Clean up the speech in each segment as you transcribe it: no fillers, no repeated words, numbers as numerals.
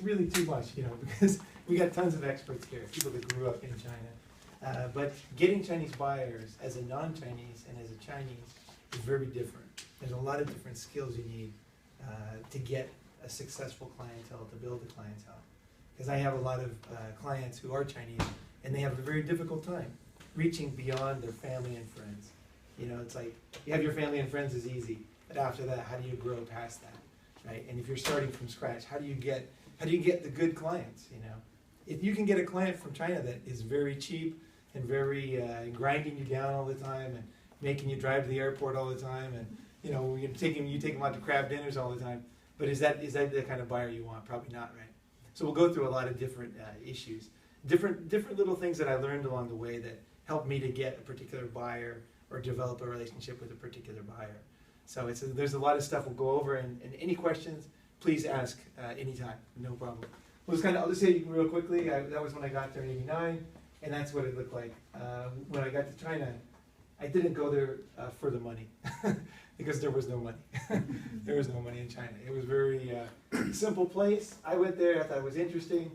really too much, you know, because we got tons of experts here, people that grew up in China. But getting Chinese buyers as a non-Chinese and as a Chinese is very different. There's a lot of different skills you need to get a successful clientele, to build a clientele. Because I have a lot of clients who are Chinese, and they have a very difficult time reaching beyond their family and friends. You know, it's like, you have your family and friends is easy, but after that, how do you grow past that, right? And if you're starting from scratch, how do you get the good clients, you know? If you can get a client from China that is very cheap and very grinding you down all the time and making you drive to the airport all the time, and you know, you take them out to crab dinners all the time, but is that the kind of buyer you want? Probably not, right? So we'll go through a lot of different issues, different little things that I learned along the way that helped me to get a particular buyer or develop a relationship with a particular buyer. So there's a lot of stuff we'll go over, and any questions, please ask anytime, no problem. I'll just say real quickly, that was when I got there in '89, and that's what it looked like. When I got to China, I didn't go there for the money, because there was no money. There was no money in China. It was a very simple place. I went there, I thought it was interesting.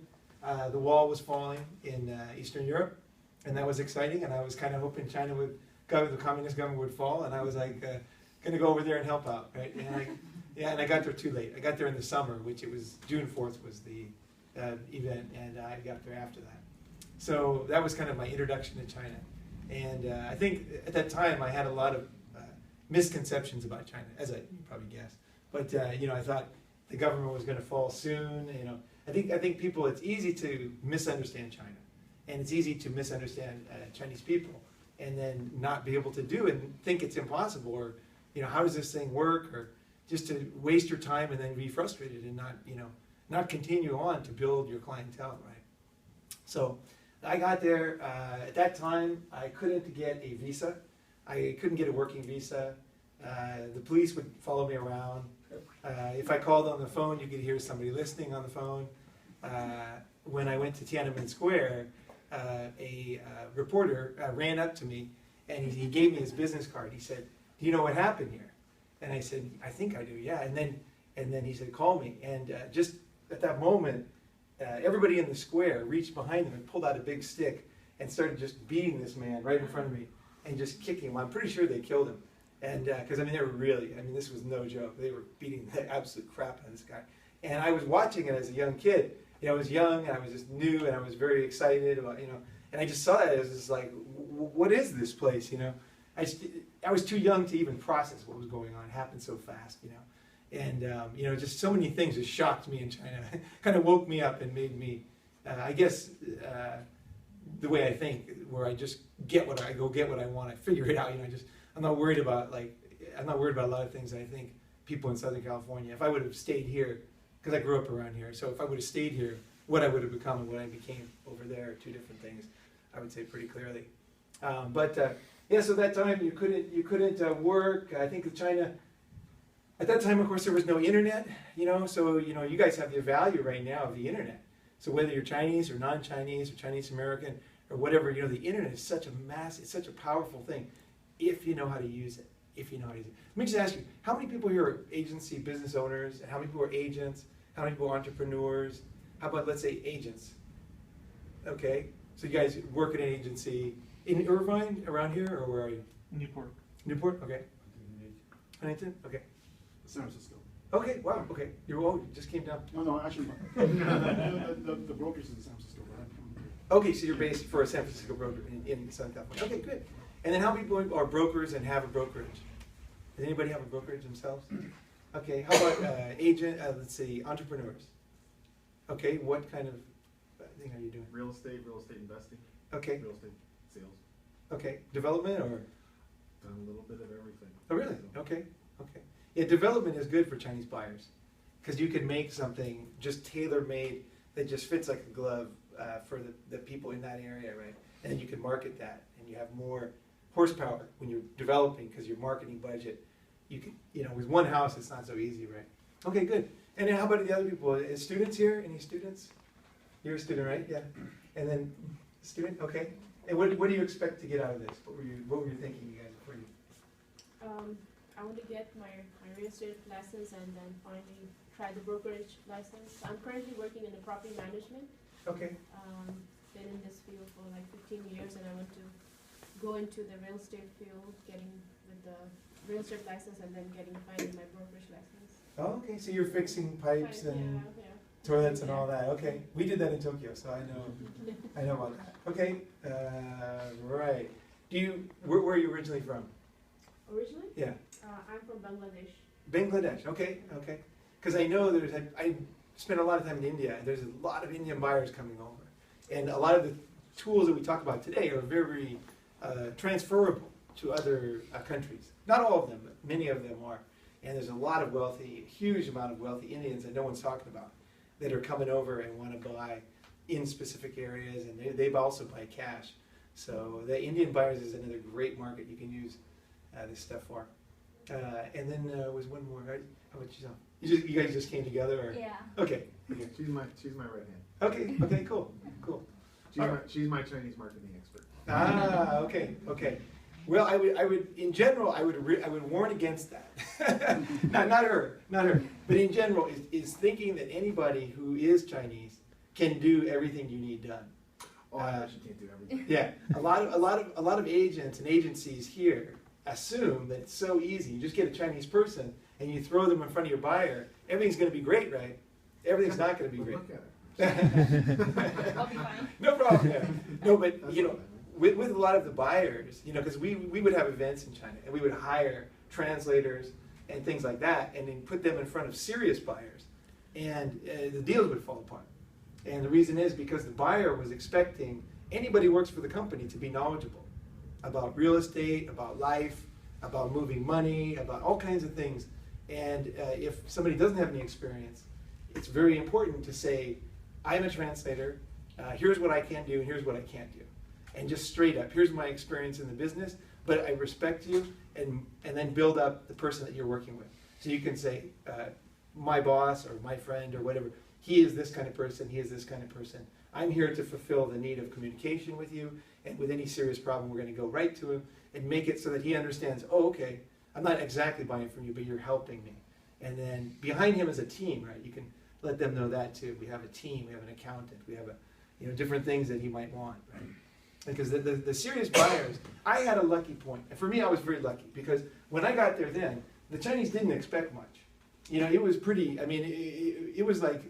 The wall was falling in Eastern Europe, and that was exciting, and I was kind of hoping the communist government would fall, and I was like, going to go over there and help out, right? And I got there too late. I got there in the summer, which it was June 4th was the event, and I got there after that. So that was kind of my introduction to China. And I think at that time I had a lot of misconceptions about China, as you probably guessed. But you know, I thought the government was going to fall soon. You know, I think people, it's easy to misunderstand China, and it's easy to misunderstand Chinese people, and then not be able to do it and think it's impossible, or you know, how does this thing work, or just to waste your time and then be frustrated and not continue on to build your clientele, right? So I got there. At that time, I couldn't get a visa. I couldn't get a working visa. The police would follow me around. If I called on the phone, you could hear somebody listening on the phone. When I went to Tiananmen Square, a reporter ran up to me, and he gave me his business card. He said, "Do you know what happened here?" And I said, "I think I do, yeah." And then he said, "Call me." And just at that moment, everybody in the square reached behind him and pulled out a big stick and started just beating this man right in front of me and just kicking him. I'm pretty sure they killed him. And because they were really, this was no joke. They were beating the absolute crap out of this guy. And I was watching it as a young kid. You know, I was young and I was just new and I was very excited about, and I just saw it as just like, what is this place, I was too young to even process what was going on. It happened so fast, And, just so many things just shocked me in China. Kind of woke me up and made me, I guess, the way I think, where I just get what I want. I figure it out, I'm not worried about a lot of things. I think people in Southern California, if I would have stayed here, because I grew up around here, so if I would have stayed here, what I would have become and what I became over there are two different things, I would say pretty clearly. Yeah, so that time you couldn't work. I think in China, at that time, of course, there was no internet, so, you guys have the value right now of the internet. So whether you're Chinese or non-Chinese or Chinese American or whatever, the internet is such it's such a powerful thing if you know how to use it, Let me just ask you, how many people here are agency business owners, and how many people are agents, how many people are entrepreneurs? How about, let's say, agents? Okay, so you guys work at an agency in Irvine, around here, or where are you? Newport. Newport, okay. Huntington, okay. San Francisco. Okay, wow, okay. You just came down. No, actually, the brokers is in San Francisco, but I'm from here. Okay, so you're based for a San Francisco broker in Southern California. Okay, good. And then how many people are brokers and have a brokerage? Does anybody have a brokerage themselves? Okay, how about agent, let's see, entrepreneurs? Okay, what kind of thing are you doing? Real estate investing. Okay. Real estate sales. Okay, development or? Done a little bit of everything. Oh, really? Okay, okay. Yeah, development is good for Chinese buyers because you can make something just tailor-made that just fits like a glove for the people in that area, right? And then you can market that, and you have more horsepower when you're developing because your marketing budget, you can, with one house it's not so easy, right? Okay, good. And then how about the other people? Students here? Any students? You're a student, right? Yeah. And then student, okay. And what do you expect to get out of this? What were you thinking, you guys, before you? I want to get my real estate license and then finally try the brokerage license. I'm currently working in the property management. Okay. Been in this field for like 15 years, and I want to go into the real estate field, getting with the real estate license and then finally my brokerage license. Oh, okay, so you're fixing pipes and Yeah. toilets and all that. Okay, we did that in Tokyo, so I know about that. Okay, right. Where are you originally from? Originally? Yeah. I'm from Bangladesh. Bangladesh. Okay. Because I know I spent a lot of time in India, and there's a lot of Indian buyers coming over, and a lot of the tools that we talk about today are very transferable to other countries. Not all of them, but many of them are. And there's a lot of huge amount of wealthy Indians that no one's talking about that are coming over and want to buy in specific areas, and they also buy cash. So the Indian buyers is another great market you can use this stuff for. And then was one more. How about yourself? You guys just came together, or? Yeah. Okay. She's my right hand. Okay. Cool. She's my Chinese marketing expert. Okay. Well, I would in general, I would warn against that. not her. But in general, is thinking that anybody who is Chinese can do everything you need done. Oh, I know she can't do everything. Yeah, a lot of agents and agencies here assume that it's so easy. You just get a Chinese person and you throw them in front of your buyer. Everything's going to be great, right? Everything's not going to be great. Look at her. I'll be fine. No problem. Yeah. No, but with a lot of the buyers, because we would have events in China and we would hire translators and things like that, and then put them in front of serious buyers, and the deals would fall apart. And the reason is because the buyer was expecting anybody who works for the company to be knowledgeable about real estate, about life, about moving money, about all kinds of things. And if somebody doesn't have any experience, it's very important to say, I'm a translator, here's what I can do, and here's what I can't do. And just straight up, here's my experience in the business, but I respect you, and then build up the person that you're working with. So you can say, my boss or my friend or whatever, he is this kind of person, he is this kind of person. I'm here to fulfill the need of communication with you, and with any serious problem, we're going to go right to him and make it so that he understands, oh, okay, I'm not exactly buying from you, but you're helping me. And then behind him is a team, right? You can let them know that too. We have a team, we have an accountant, we have different things that he might want, right? Because the serious buyers, I had a lucky point. And for me, I was very lucky, because when I got there then, the Chinese didn't expect much. It was pretty, it was like,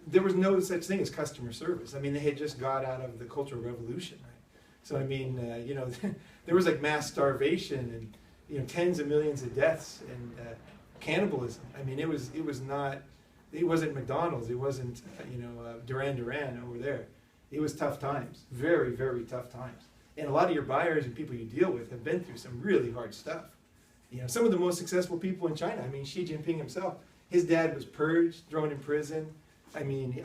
there was no such thing as customer service. They had just got out of the Cultural Revolution, right? So, there was like mass starvation and, tens of millions of deaths and cannibalism. It wasn't McDonald's, it wasn't, Duran Duran over there. It was tough times, very, very tough times. And a lot of your buyers and people you deal with have been through some really hard stuff. Some of the most successful people in China, Xi Jinping himself, his dad was purged, thrown in prison.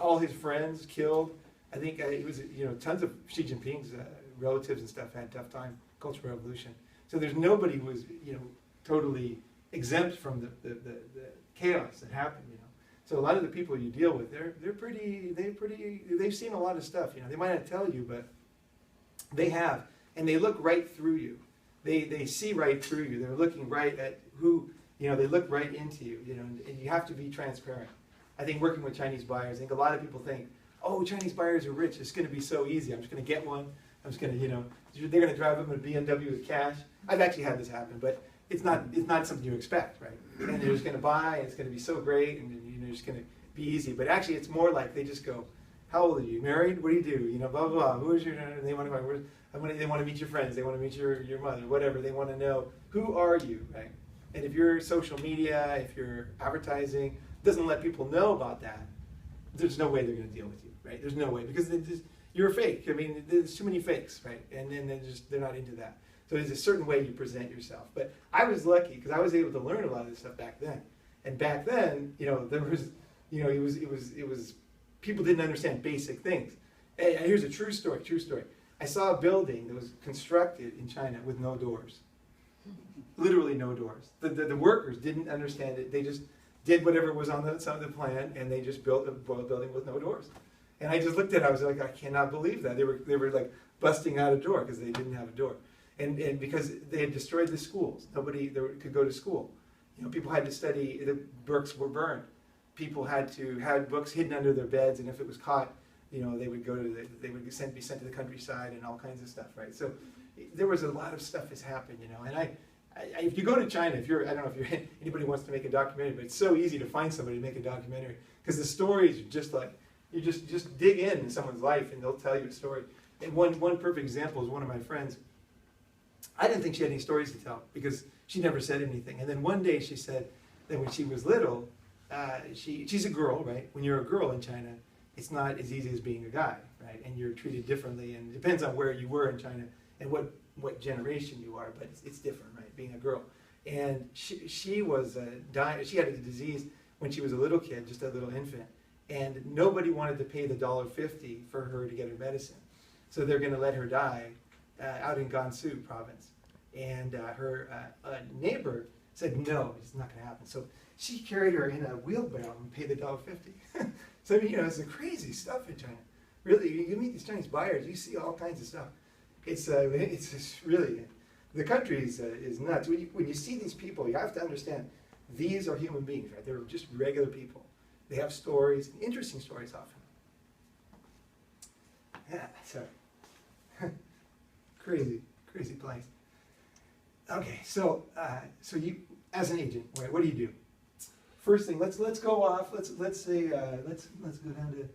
All his friends killed. I think it was, tons of Xi Jinping's relatives and stuff had a tough time, Cultural Revolution. So there's nobody who was, totally exempt from the chaos that happened, So a lot of the people you deal with, they've seen a lot of stuff, They might not tell you, but they have. And they look right through you. They see right through you. They're looking right at who, they look right into you, and you have to be transparent. I think working with Chinese buyers, I think a lot of people think, oh, Chinese buyers are rich, it's going to be so easy. I'm just going to get one. I'm just going to, they're going to drive up in a BMW with cash. I've actually had this happen, but it's not something you expect, right? And they're just going to buy, and it's going to be so great, and it's just going to be easy. But actually, it's more like they just go, how old are you? Married? What do you do? Blah, blah, blah. Who is your, and they want to meet your friends. They want to meet your mother, whatever. They want to know, who are you, right? And if you're social media, if you're advertising, doesn't let people know about that, there's no way they're going to deal with you, right? There's no way, because you're a fake. There's too many fakes, right? And then they're not into that. So there's a certain way you present yourself. But I was lucky because I was able to learn a lot of this stuff back then. And back then, there was, it was people didn't understand basic things. And here's a true story. I saw a building that was constructed in China with no doors. Literally no doors. The workers didn't understand it. They just did whatever was on the side of the plan, and they just built a building with no doors. And I just looked at it, I was like, I cannot believe that. They were like busting out a door because they didn't have a door. And because they had destroyed the schools, nobody there could go to school. You know, people had to study, the books were burned. People had to have books hidden under their beds, and if it was caught, you know, they would go to they would be sent to the countryside and all kinds of stuff, right? So there was a lot of stuff has happened, you know. And I if you go to China, if you're, I don't know if you're anybody wants to make a documentary, but it's so easy to find somebody to make a documentary because the stories are just like you just dig in someone's life and they'll tell you a story. And one perfect example is one of my friends. I didn't think she had any stories to tell because she never said anything. And then one day she said that when she was little, she's a girl, right? When you're a girl in China, it's not as easy as being a guy, right? And you're treated differently, and it depends on where you were in China and what generation you are, but it's different, right? Being a girl. And she was dying. She had a disease when she was a little kid, just a little infant, and nobody wanted to pay the $1.50 for her to get her medicine. So they're going to let her die out in Gansu province. And her neighbor said, no, it's not going to happen. So she carried her in a wheelbarrow and paid the $1.50. So, I mean, you know, it's the crazy stuff in China. Really, you meet these Chinese buyers, you see all kinds of stuff. It's just really, the country is nuts. When you see these people, you have to understand, these are human beings, right? They're just regular people. They have stories, interesting stories often. Yeah, so, crazy place. Okay, so you, as an agent, right, what do you do? First thing, let's go off. Let's say let's go down to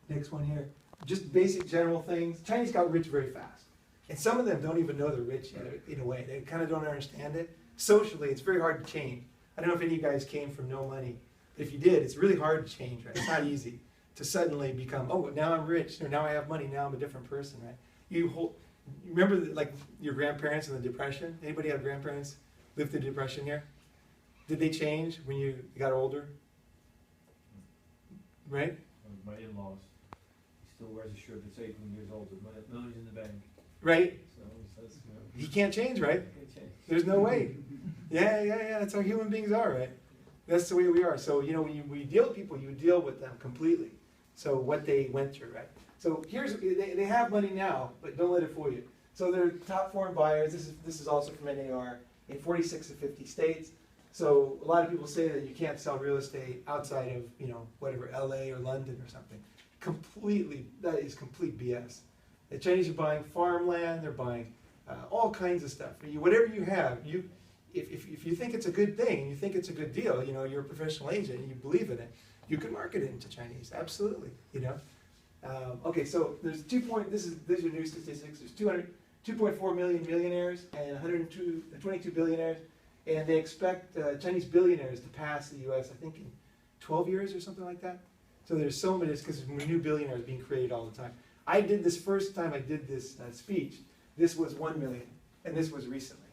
the next one here. Just basic general things. Chinese got rich very fast, and some of them don't even know they're rich either, in a way. They kind of don't understand it. Socially, it's very hard to change. I don't know if any of you guys came from no money. But if you did, it's really hard to change, right? It's not easy to suddenly become, oh, now I'm rich, or now I have money, now I'm a different person, right? You remember like your grandparents in the Depression? Anybody have grandparents live through the Depression here? Did they change when you got older? Right? My in-laws, he still wears a shirt that's 18 years old with millions in the bank. Right? So that's, you know, He can't change, right? can't change. There's no way. Yeah. That's how human beings are, right? That's the way we are. So, you know, when you deal with people, you deal with them completely. So what they went through, right? So here's, they have money now, but don't let it fool you. So they're top foreign buyers. This is also from NAR in 46 of 50 states. So a lot of people say that you can't sell real estate outside of, you know, whatever, LA or London or something. Completely, that is complete BS. The Chinese are buying farmland, they're buying all kinds of stuff. Whatever you have, if you think it's a good thing, and you think it's a good deal, you know, you're a professional agent and you believe in it, you can market it into Chinese, absolutely, you know. Okay, so there's these are new statistics. There's 2.4 million millionaires and 122 billionaires, and they expect Chinese billionaires to pass the U.S. I think in 12 years or something like that. So there's so many, because there's new billionaires being created all the time. I did this first time I did this speech. This was 1 million, and this was recently.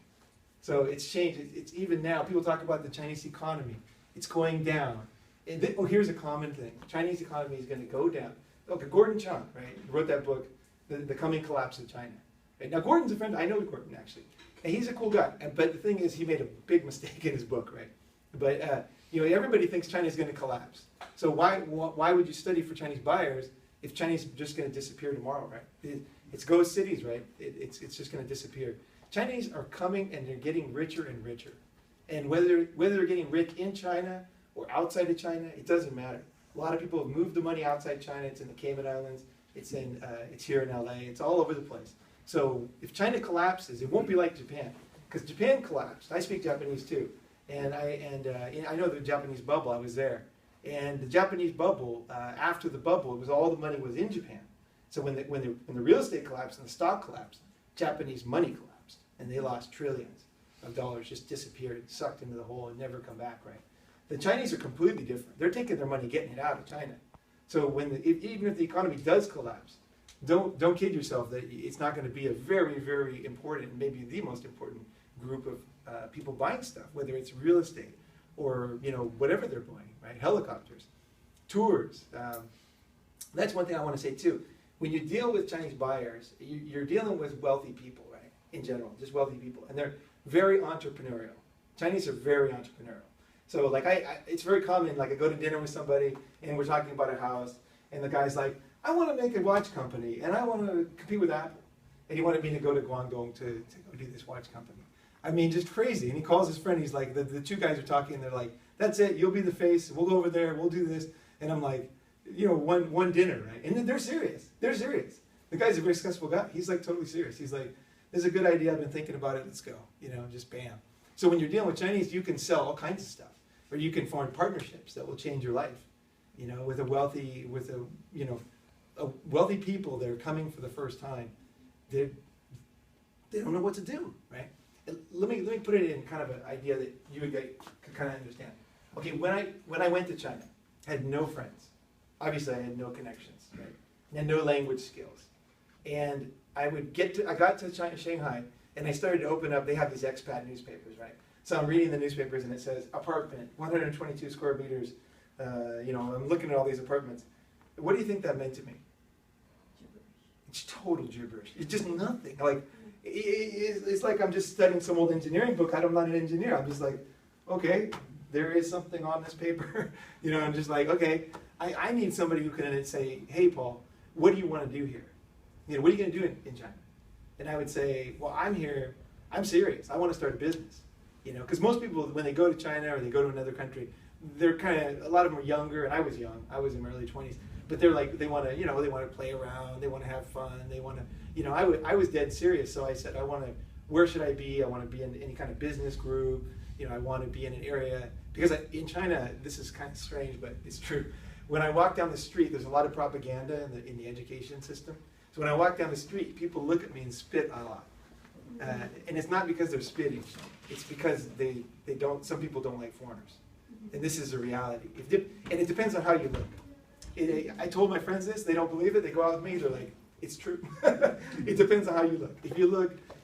So it's changed. It's even now. People talk about the Chinese economy. It's going down. And here's a common thing. Chinese economy is going to go down. Okay, Gordon Chang, right, wrote that book, The Coming Collapse of China. Right? Now, Gordon's a friend. I know Gordon, actually. And he's a cool guy. But the thing is, he made a big mistake in his book, right? But, you know, everybody thinks China's going to collapse. So why would you study for Chinese buyers if China's just going to disappear tomorrow, right? It's ghost cities, right? It's just going to disappear. Chinese are coming and they're getting richer and richer. And whether they're getting rich in China or outside of China, it doesn't matter. A lot of people have moved the money outside China. It's in the Cayman Islands. It's here in LA. It's all over the place. So if China collapses, it won't be like Japan, because Japan collapsed. I speak Japanese too, and I know the Japanese bubble. I was there, and the Japanese bubble. After the bubble, it was all the money was in Japan. So when the real estate collapsed and the stock collapsed, Japanese money collapsed, and they lost trillions of dollars, just disappeared, sucked into the hole, and never come back. Right? The Chinese are completely different. They're taking their money, getting it out of China. So even if the economy does collapse, don't kid yourself that it's not going to be a very, very important, maybe the most important group of people buying stuff, whether it's real estate or, you know, whatever they're buying, right? Helicopters, tours. That's one thing I want to say too. When you deal with Chinese buyers, you're dealing with wealthy people, right? In general, just wealthy people, and they're very entrepreneurial. Chinese are very entrepreneurial. So like it's very common, like I go to dinner with somebody and we're talking about a house and the guy's like, I want to make a watch company and I want to compete with Apple. and he wanted me to go to Guangdong to go do this watch company. I mean, just crazy. And he calls his friend, he's like, the two guys are talking, and they're like, that's it, you'll be the face, we'll go over there, we'll do this. And I'm like, you know, one dinner, right? And then they're serious. They're serious. The guy's a very successful guy. He's like totally serious. He's like, this is a good idea, I've been thinking about it, let's go. You know, just bam. So when you're dealing with Chinese, you can sell all kinds of stuff. Or you can form partnerships that will change your life. You know, with wealthy people that are coming for the first time, they don't know what to do, right? And let me put it in kind of an idea that you would could kind of understand. Okay, when I went to China, I had no friends. Obviously, I had no connections, right? And had no language skills. And I got to China, Shanghai, and I started to open up. They have these expat newspapers, right? So I'm reading the newspapers, and it says apartment, 122 square meters. You know, I'm looking at all these apartments. What do you think that meant to me? It's total gibberish. It's just nothing. Like, it's like I'm just studying some old engineering book. I'm not an engineer. I'm just like, okay, there is something on this paper. You know, I'm just like, okay, I need somebody who can say, hey, Paul, what do you want to do here? You know, what are you going to do in China? And I would say, well, I'm here. I'm serious. I want to start a business. You know, because most people, when they go to China or they go to another country, they're a lot of them are younger, and I was young. I was in my early 20s. But they're like, they want to play around, they want to have fun, they want to, you know, I was dead serious. So I said, where should I be? I want to be in any kind of business group. You know, I want to be in an area, because in China, this is kind of strange, but it's true. When I walk down the street, there's a lot of propaganda in the education system. So when I walk down the street, people look at me and spit a lot. And it's not because they're spitting, it's because some people don't like foreigners. And this is a reality. And it depends on how you look. I told my friends this, they don't believe it, they go out with me, they're like, it's true. It depends on how you look.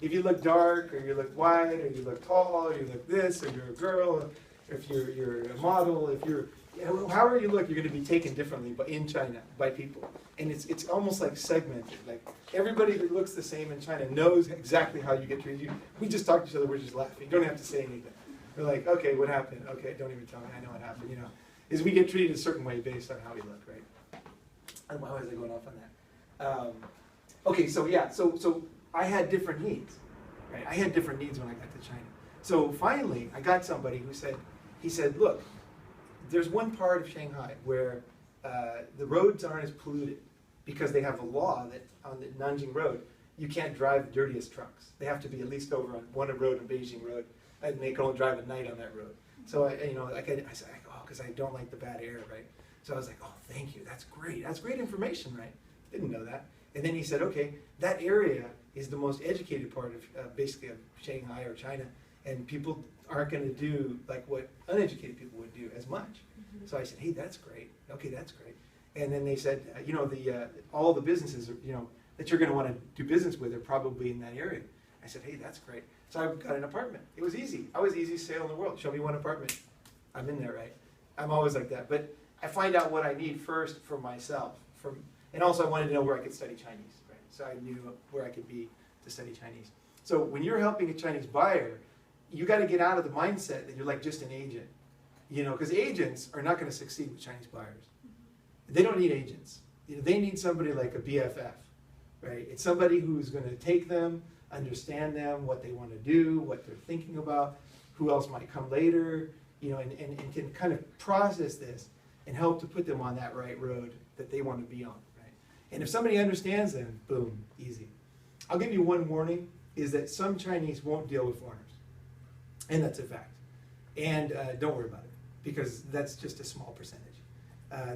If you look dark, or you look white, or you look tall, or you look this, or you're a girl, if you're a model, however you look, you're going to be taken differently in China by people. And it's almost like segmented. Like everybody who looks the same in China knows exactly how you get treated. We just talk to each other, we're just laughing. You don't have to say anything. We're like, okay, what happened? Okay, don't even tell me, I know what happened, you know. Is we get treated a certain way based on how we look, right? And why was I going off on that? Okay, so yeah, so I had different needs, right? I had different needs when I got to China. So finally, I got somebody who said, look, there's one part of Shanghai where the roads aren't as polluted because they have a law that on the Nanjing Road, you can't drive the dirtiest trucks. They have to be at least over on one road, on Beijing Road, and they can only drive at night on that road. So I said, oh, because I don't like the bad air, right? So I was like, oh, thank you, that's great. That's great information, right? Didn't know that. And then he said, okay, that area is the most educated part of basically of Shanghai or China, and people aren't going to do like what uneducated people would do as much. Mm-hmm. So I said, hey, that's great. Okay, that's great. And then they said, all the businesses, that you're going to want to do business with are probably in that area. I said, hey, that's great. So I got an apartment. It was easy. I was the easiest sale in the world. Show me one apartment. I'm in there, right? I'm always like that. But I find out what I need first for myself. And also I wanted to know where I could study Chinese, right? So I knew where I could be to study Chinese. So when you're helping a Chinese buyer, you got to get out of the mindset that you're like just an agent. Because agents are not going to succeed with Chinese buyers. They don't need agents. They need somebody like a BFF, right? It's somebody who's going to take them, understand them, what they want to do, what they're thinking about, who else might come later, and can kind of process this and help to put them on that right road that they want to be on, right? And if somebody understands them, boom, easy. I'll give you one warning, is that some Chinese won't deal with foreigners. And that's a fact. And don't worry about it, because that's just a small percentage.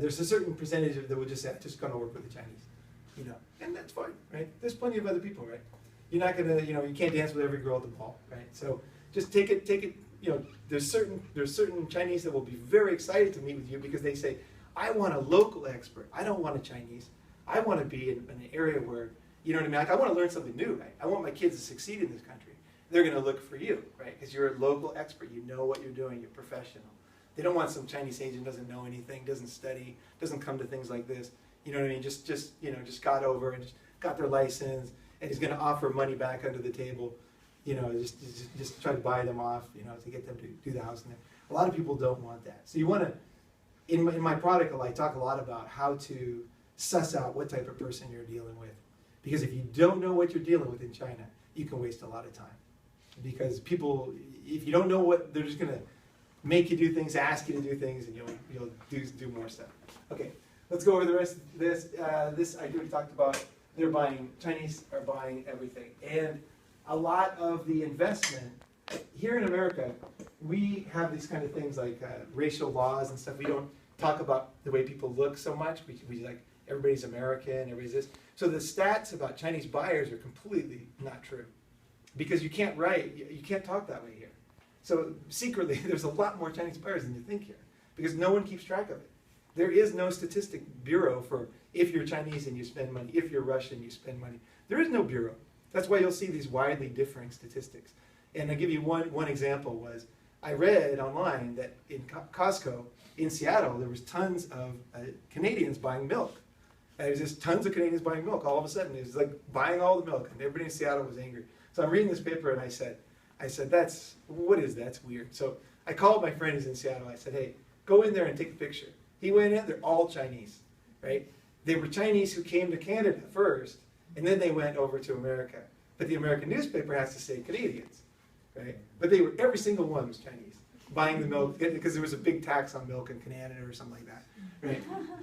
There's a certain percentage that will just say, I'm just going to work with the Chinese, and that's fine, right? There's plenty of other people, right? You're not going to, you can't dance with every girl at the ball, right? So just take it, there's certain Chinese that will be very excited to meet with you because they say, I want a local expert. I don't want a Chinese. I want to be in an area where, you know what I mean? Like, I want to learn something new, right? I want my kids to succeed in this country. They're going to look for you, right? Because you're a local expert. You know what you're doing. You're professional. They don't want some Chinese agent who doesn't know anything, doesn't study, doesn't come to things like this. You know what I mean? Just got over and just got their license, and he's going to offer money back under the table. Just try to buy them off, to get them to do the house in there. A lot of people don't want that. So you want to, in my product, I talk a lot about how to suss out what type of person you're dealing with. Because if you don't know what you're dealing with in China, you can waste a lot of time. Because people, if you don't know what, they're just gonna make you do things, ask you to do things, and you'll do more stuff. Okay, let's go over the rest of this. This I already talked about. Chinese are buying everything. And a lot of the investment, here in America, we have these kind of things like racial laws and stuff. We don't talk about the way people look so much. We like, everybody's American, everybody's this. So the stats about Chinese buyers are completely not true. Because you can't talk that way here. So secretly, there's a lot more Chinese buyers than you think here. Because no one keeps track of it. There is no statistic bureau for if you're Chinese and you spend money, if you're Russian, you spend money. There is no bureau. That's why you'll see these widely differing statistics. And I'll give you one example was, I read online that in Costco in Seattle, there was tons of Canadians buying milk. And there was just tons of Canadians buying milk all of a sudden. It was like buying all the milk, and everybody in Seattle was angry. So I'm reading this paper, and I said, what is that? That's weird. So I called my friend who's in Seattle. I said, hey, go in there and take a picture. He went in, they're all Chinese, right? They were Chinese who came to Canada first, and then they went over to America. But the American newspaper has to say Canadians, right? But every single one was Chinese, buying the milk, because there was a big tax on milk in Canada or something like that, right?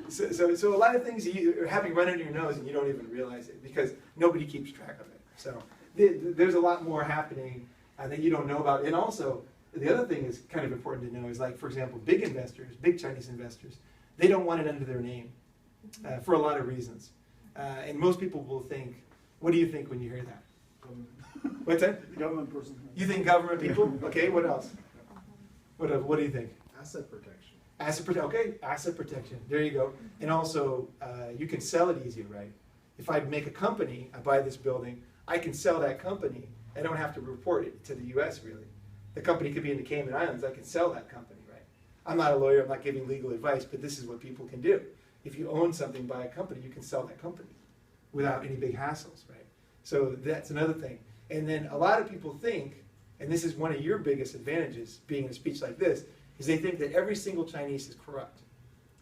So a lot of things you're having run under your nose and you don't even realize it, because nobody keeps track of it. So there's a lot more happening that you don't know about. And also, the other thing is kind of important to know is, like, for example, big investors, big Chinese investors, they don't want it under their name for a lot of reasons. And most people will think, what do you think when you hear that? What's that? The government person. You think government people? Okay, what else? What do you think? Asset protection. Asset protection. Okay, asset protection. There you go. And also, you can sell it easier, right? If I make a company, I buy this building, I can sell that company. I don't have to report it to the U.S. really. The company could be in the Cayman Islands. I can sell that company, right? I'm not a lawyer. I'm not giving legal advice, but this is what people can do. If you own something by a company, you can sell that company without any big hassles, right? So that's another thing. And then a lot of people think, and this is one of your biggest advantages being in a speech like this, is they think that every single Chinese is corrupt.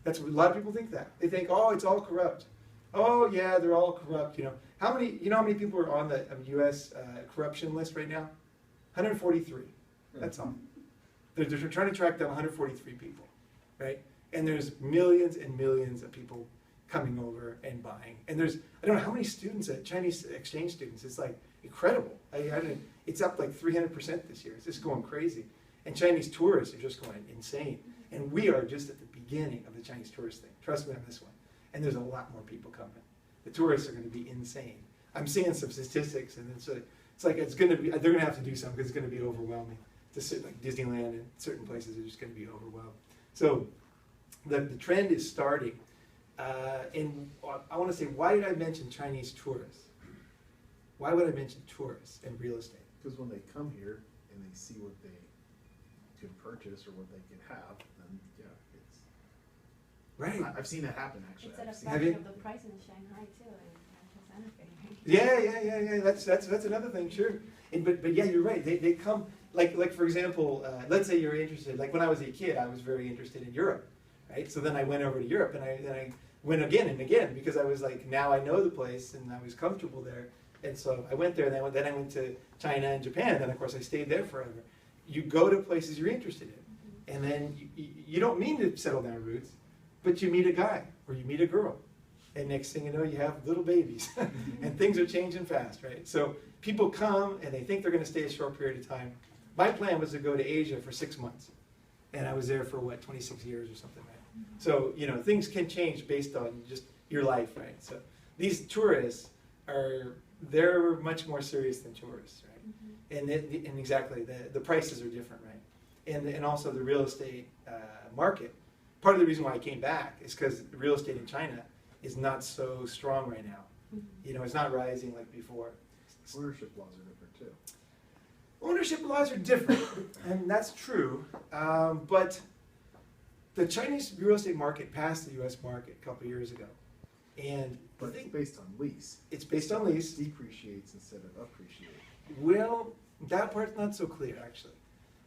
That's what a lot of people think that. They think, oh, it's all corrupt. Oh yeah, they're all corrupt. You know how many people are on the U.S. Corruption list right now? 143. That's all. They're trying to track down 143 people, right? And there's millions and millions of people coming over and buying. And there's, I don't know how many students, Chinese exchange students, it's like incredible. It's up like 300% this year. It's just going crazy. And Chinese tourists are just going insane. And we are just at the beginning of the Chinese tourist thing. Trust me on this one. And there's a lot more people coming. The tourists are going to be insane. I'm seeing some statistics, and it's like it's going to be, they're going to have to do something because it's going to be overwhelming. Like Disneyland and certain places are just going to be overwhelmed. So the trend is starting. And I want to say, why did I mention Chinese tourists? Why would I mention tourists and real estate? Because when they come here and they see what they can purchase or what they can have, then yeah, it's right. I've seen that happen actually. It's at a I've seen fraction of the price in Shanghai too, and Yeah. That's another thing, sure. But yeah, you're right. They come like for example, let's say you're interested. Like when I was a kid, I was very interested in Europe, right? So then I went over to Europe, and I went again and again because I was like, now I know the place and I was comfortable there, and so I went there. And then I went to China and Japan, and of course I stayed there forever. You go to places you're interested in, and then you don't mean to settle down roots, but you meet a guy or you meet a girl. And next thing you know, you have little babies. And things are changing fast, right? So people come and they think they're going to stay a short period of time. My plan was to go to Asia for 6 months. And I was there for, 26 years or something, right? So, things can change based on just your life, right? So these tourists they're much more serious than tourists, right? And exactly, the prices are different, right? And also the real estate market. Part of the reason why I came back is because real estate in China is not so strong right now. It's not rising like before. ownership laws are different too. Ownership laws are different, and that's true. But the Chinese real estate market passed the U.S. market a couple of years ago, and But it's based on lease. it's based on lease. Depreciates instead of appreciates. Well, that part's not so clear actually.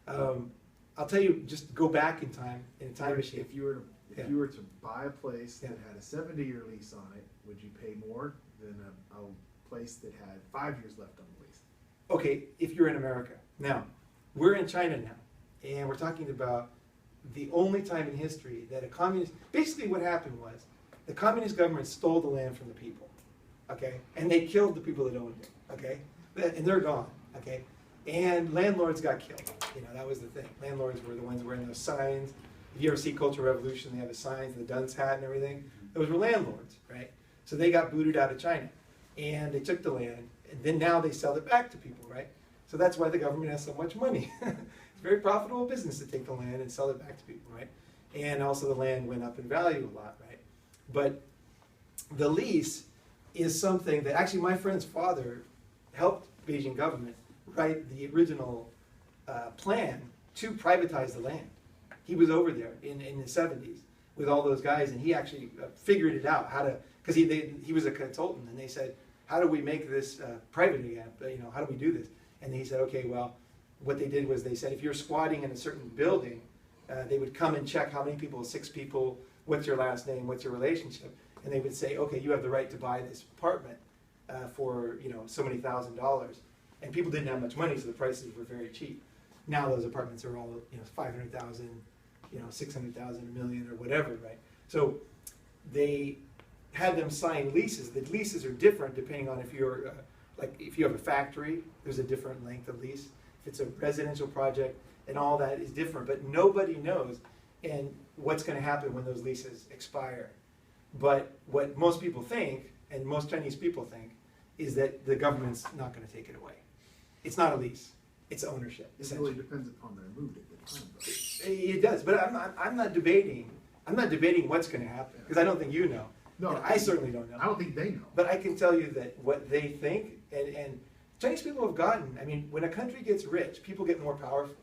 I'll tell you, just go back in time in a time machine. If you were to buy a place Yeah. that had a 70-year lease on it, would you pay more than a place that had 5 years left on the lease. Okay, if you're in America. Now, we're in China now, and we're talking about the only time in history that a communist, basically what happened was, the communist government stole the land from the people, okay? And they killed the people that owned it, okay? And they're gone, okay? And landlords got killed, you know, that was the thing. Landlords were the ones wearing those signs. If you ever see Cultural Revolution, they have the signs, the dunce hat and everything. Those were landlords, right? So they got booted out of China, and they took the land, and then now they sell it back to people, right? So that's why the government has so much money. It's a very profitable business to take the land and sell it back to people, right? And also the land went up in value a lot, right? But the lease is something that actually my friend's father helped Beijing government write the original plan to privatize the land. He was over there in the 70s with all those guys, and he actually figured it out how to, because he was a consultant, and they said, how do we make this private again? You know, how do we do this? And he said, okay, well, what they did was they said, if you're squatting in a certain building, they would come and check how many people, 6 people, what's your last name, what's your relationship, and they would say, okay, you have the right to buy this apartment for, you know, so many $1,000s. And people didn't have much money, so the prices were very cheap. Now those apartments are all, you know, 500,000, you know, 600,000, a million, or whatever, right? So they had them sign leases. The leases are different depending on if you're, like if you have a factory, there's a different length of lease. If it's a residential project, and all that is different, but nobody knows and what's going to happen when those leases expire. But what most people think, and most Chinese people think, is that the government's not going to take it away. It's not a lease; it's ownership. It really depends upon their mood at the time, though. It does, but I'm not debating. I'm not debating what's going to happen because I don't think you know. No, And I certainly don't know. I don't think they know. But I can tell you that what they think, and Chinese people have gotten. I mean, when a country gets rich, people get more powerful.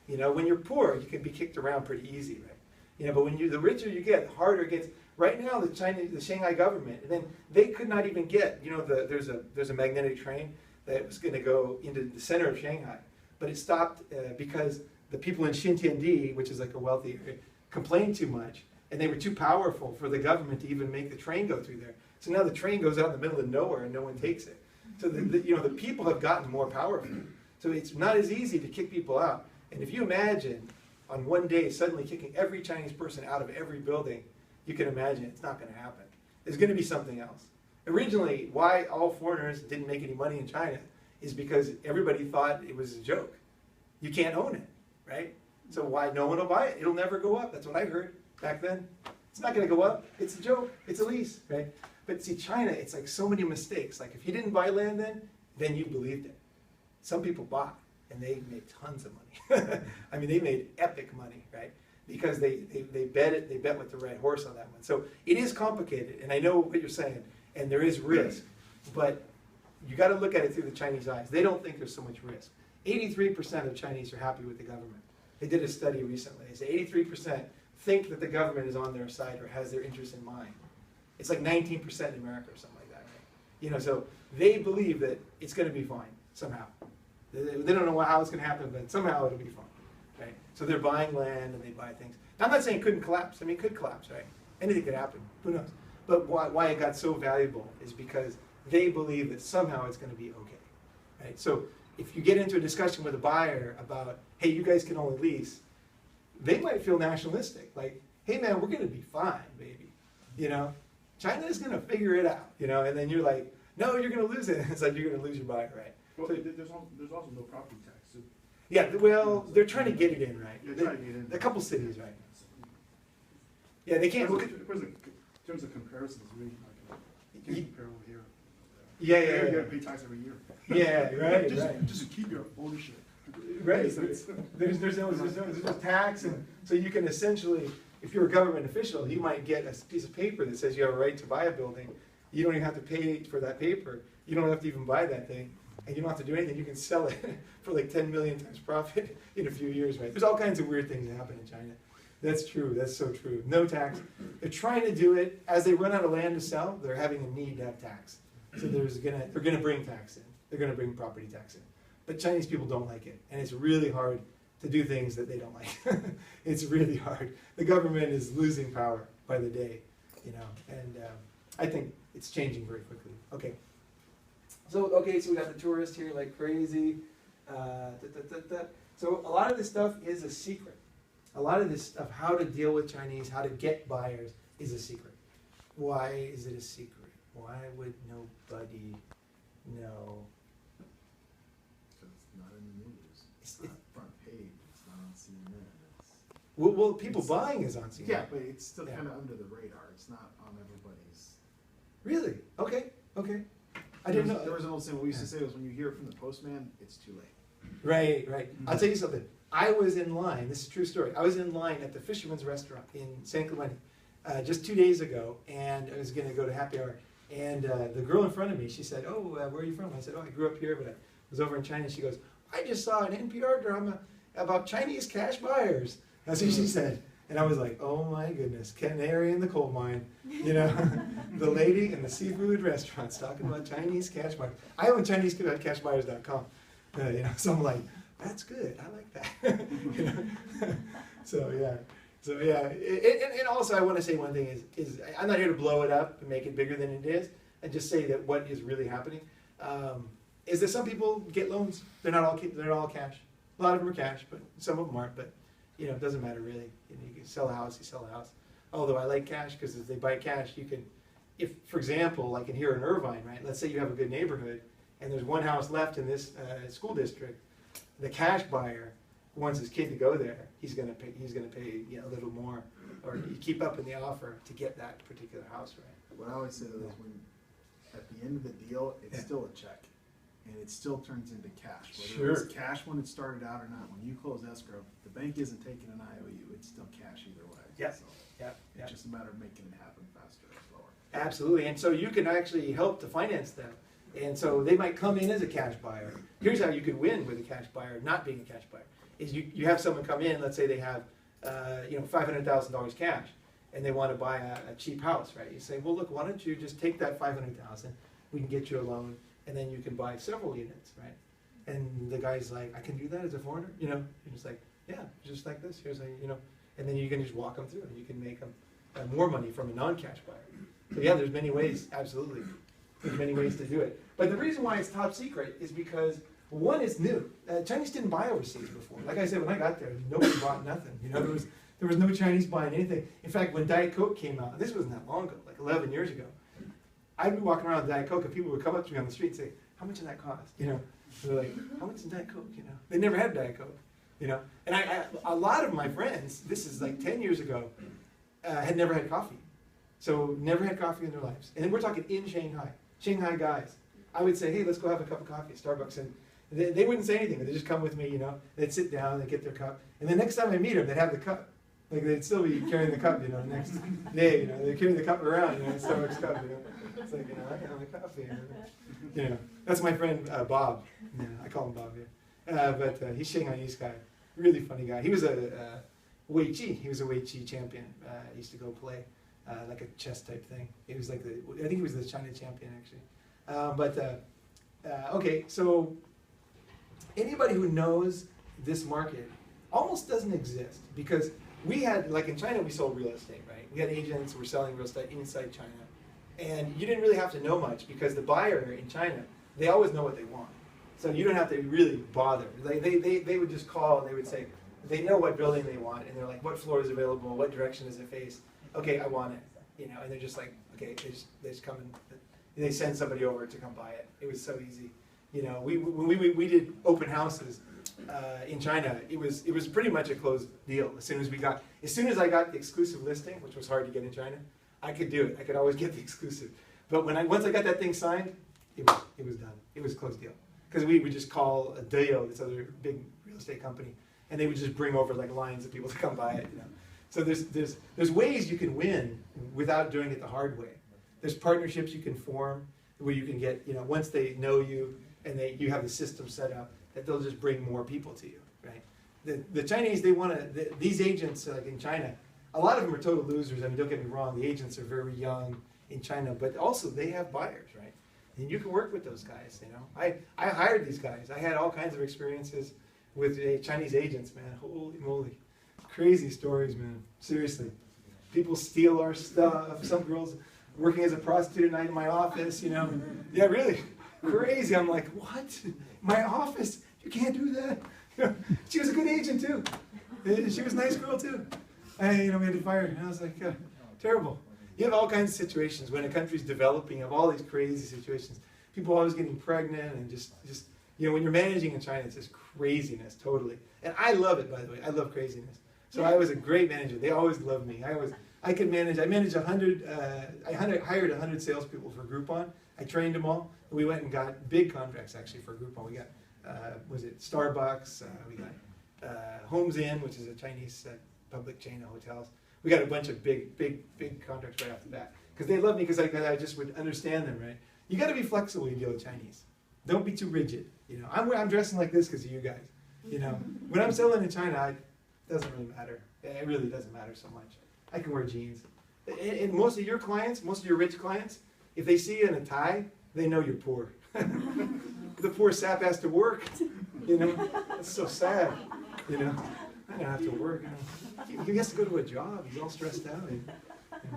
You know, when you're poor, you can be kicked around pretty easy, right? You know, but when the richer you get, the harder it gets. Right now, the Shanghai government, and then they could not even get. You know, there's a magnetic train that was going to go into the center of Shanghai, but it stopped because the people in Xintiandi, which is like a wealthy area, complained too much, and they were too powerful for the government to even make the train go through there. So now the train goes out in the middle of nowhere, and no one takes it. So you know, the people have gotten more powerful. So it's not as easy to kick people out. And if you imagine on one day suddenly kicking every Chinese person out of every building, you can imagine it's not going to happen. There's going to be something else. Originally, why all foreigners didn't make any money in China is because everybody thought it was a joke. You can't own it, right? So why no one will buy it? It'll never go up. That's what I heard back then. It's not going to go up. It's a joke. It's a lease, right? But see, China, it's like so many mistakes. Like if you didn't buy land then you believed it. Some people bought, and they made tons of money. I mean, they made epic money, right? Because they bet with the right horse on that one. So it is complicated, and I know what you're saying, and there is risk, but you got to look at it through the Chinese eyes. They don't think there's so much risk. 83% of Chinese are happy with the government. They did a study recently. They say 83% think that the government is on their side or has their interests in mind. It's like 19% in America or something like that, right? You know, so they believe that it's going to be fine somehow. They don't know how it's going to happen, but somehow it'll be fine, right? So they're buying land and they buy things. Now, I'm not saying it couldn't collapse. I mean, it could collapse, right? Anything could happen. Who knows? But why it got so valuable is because they believe that somehow it's going to be okay, right? So if you get into a discussion with a buyer about, hey, you guys can only lease, they might feel nationalistic. Like, hey, man, we're going to be fine, baby. You know, China's going to figure it out, you know? And then you're like, no, you're going to lose it. It's like you're going to lose your buyer, right? Well, So- there's also no property tax. So Yeah, well, they're trying to get it in, right? They're trying to get it in. A couple cities, right? Yeah, they can't look at. In terms of comparisons, really, like, you can't compare over here. Yeah, You yeah, gotta pay tax every year. yeah. Yeah, right, Just, right. just to keep your ownership. Right. So it's- There's no tax, and so you can essentially, if you're a government official, you might get a piece of paper that says you have a right to buy a building. You don't even have to pay for that paper. You don't have to even buy that thing, and you don't have to do anything. You can sell it for like 10 million times profit in a few years, right? There's all kinds of weird things that happen in China. That's true. That's so true. No tax. They're trying to do it as they run out of land to sell. They're having a need to have tax, so they're gonna bring tax in. They're gonna bring property tax in. But Chinese people don't like it, and it's really hard to do things that they don't like. It's really hard. The government is losing power by the day, you know, and I think it's changing very quickly. Okay. So, okay, so we got the tourists here like crazy. So a lot of this stuff is a secret. A lot of this stuff, how to deal with Chinese, how to get buyers, is a secret. Why is it a secret? Why would nobody know? Because it's not in the news. It's It's- not front page, it's not on CNN, it's. Well, people It's- buying is on CNN. Yeah, but it's still Yeah. kind of under the radar, it's not on everybody's. Really? Okay, okay. I didn't know. There was an old saying, we used to say was when you hear it from the postman, it's too late. Right, right. I'll tell you something. I was in line, this is a true story. I was in line at the Fisherman's Restaurant in San Clemente just 2 days ago, and I was going to go to happy hour. And the girl in front of me, she said, "Oh, where are you from?" I said, "Oh, I grew up here, but I was over in China." She goes, "I just saw an NPR drama about Chinese cash buyers." That's what she said. And I was like, "Oh my goodness, canary in the coal mine." You know, the lady in the seafood restaurant's talking about Chinese cash buyers. I own ChineseCashBuyers.com. You know, so I'm like, that's good. I like that. You know? So yeah. And also, I want to say one thing is I'm not here to blow it up and make it bigger than it is, and just say that what is really happening is that some people get loans. They're not all cash. A lot of them are cash, but some of them aren't. But you know, it doesn't matter really. You know, you can sell a house, you sell a house. Although I like cash because if they buy cash, you can, if for example, like in here in Irvine, right? Let's say you have a good neighborhood, and there's one house left in this school district. The cash buyer wants his kid to go there. He's gonna pay a little more, or you keep up in the offer to get that particular house, right? What I always say though is when, at the end of the deal, it's Yeah. still a check. And it still turns into cash. Whether Sure. it was cash when it started out or not, when you close escrow, the bank isn't taking an IOU, it's still cash either way. Yep. So Yeah. it's just a matter of making it happen faster or slower. Absolutely, and so you can actually help to finance them. And so they might come in as a cash buyer. Here's how you could win with a cash buyer, not being a cash buyer, is you have someone come in, let's say they have $500,000 cash, and they want to buy a cheap house, right? You say, well, look, why don't you just take that $500,000, we can get you a loan, and then you can buy several units, right? And the guy's like, I can do that as a foreigner, you know? You're just like, yeah, just like this, here's how, you know, and then you can just walk them through, and you can make them more money from a non-cash buyer. So yeah, there's many ways, absolutely. There's many ways to do it. But the reason why it's top secret is because, one, it's new. Chinese didn't buy overseas before. Like I said, when I got there, nobody bought nothing. You know, there was no Chinese buying anything. In fact, when Diet Coke came out, this wasn't that long ago, like 11 years ago, I'd be walking around with Diet Coke and people would come up to me on the street and say, how much did that cost? You know, they're like, how much is Diet Coke? You know, they never had Diet Coke. You know, and a lot of my friends, this is like 10 years ago, had never had coffee. So never had coffee in their lives. And then we're talking in Shanghai guys. I would say, hey, let's go have a cup of coffee at Starbucks. And they wouldn't say anything. They'd just come with me, you know. They'd sit down, they'd get their cup. And the next time I meet them, they'd have the cup. Like they'd still be carrying the cup, you know, the next day, you know. They'd carry the cup around, you know, Starbucks cup, you know. It's like, you know, I can have a coffee. You know. That's my friend Bob. Yeah, I call him Bob, yeah. But he's a Shanghainese guy. Really funny guy. He was a Wei Chi. He was a Wei Chi champion. He used to go play like a chess type thing. He was like I think he was the China champion actually. Okay, so anybody who knows this market almost doesn't exist because we had, like in China, we sold real estate, right? We had agents who were selling real estate inside China. And you didn't really have to know much because the buyer in China, they always know what they want. So you don't have to really bother. They would just call and they would say, they know what building they want and they're like, what floor is available? What direction does it face? Okay, I want it. You know, and they're just like, okay, they just come and they send somebody over to come buy it. It was so easy. You know, when we did open houses in China, it was pretty much a closed deal. As soon as I got the exclusive listing, which was hard to get in China, I could do it. I could always get the exclusive. But once I got that thing signed, it was done. It was a closed deal. Because we would just call a deal, this other big real estate company, and they would just bring over like lines of people to come buy it. You know? So there's ways you can win without doing it the hard way. There's partnerships you can form where you can get, you know, once they know you and you have the system set up, that they'll just bring more people to you, right? The Chinese, they want to, these agents like in China, a lot of them are total losers. I mean, don't get me wrong, the agents are very young in China, but also they have buyers, right? And you can work with those guys, you know. I hired these guys. I had all kinds of experiences with Chinese agents, man. Holy moly. Crazy stories, man. Seriously. People steal our stuff. Some girls working as a prostitute at night in my office, you know. Yeah, really. crazy. I'm like, what? My office? You can't do that. She was a good agent too. She was a nice girl too. We had to fire her. And I was like, terrible. You have all kinds of situations when a country's developing. You have all these crazy situations. People always getting pregnant and just when you're managing in China, it's just craziness totally. And I love it, by the way. I love craziness. So I was a great manager. They always loved me. I could manage. I managed 100. I hired 100 salespeople for Groupon. I trained them all. We went and got big contracts actually for Groupon. We got was it Starbucks? We got Homes Inn, which is a Chinese public chain of hotels. We got a bunch of big contracts right off the bat because they love me because I just would understand them, right? You got to be flexible when you deal with Chinese. Don't be too rigid. I'm dressing like this because of you guys. When I'm selling in China, it doesn't really matter. It really doesn't matter so much. I can wear jeans. And most of your clients, most of your rich clients, if they see you in a tie, they know you're poor. The poor sap has to work. It's so sad. I don't have to work. He has to go to a job. He's all stressed out.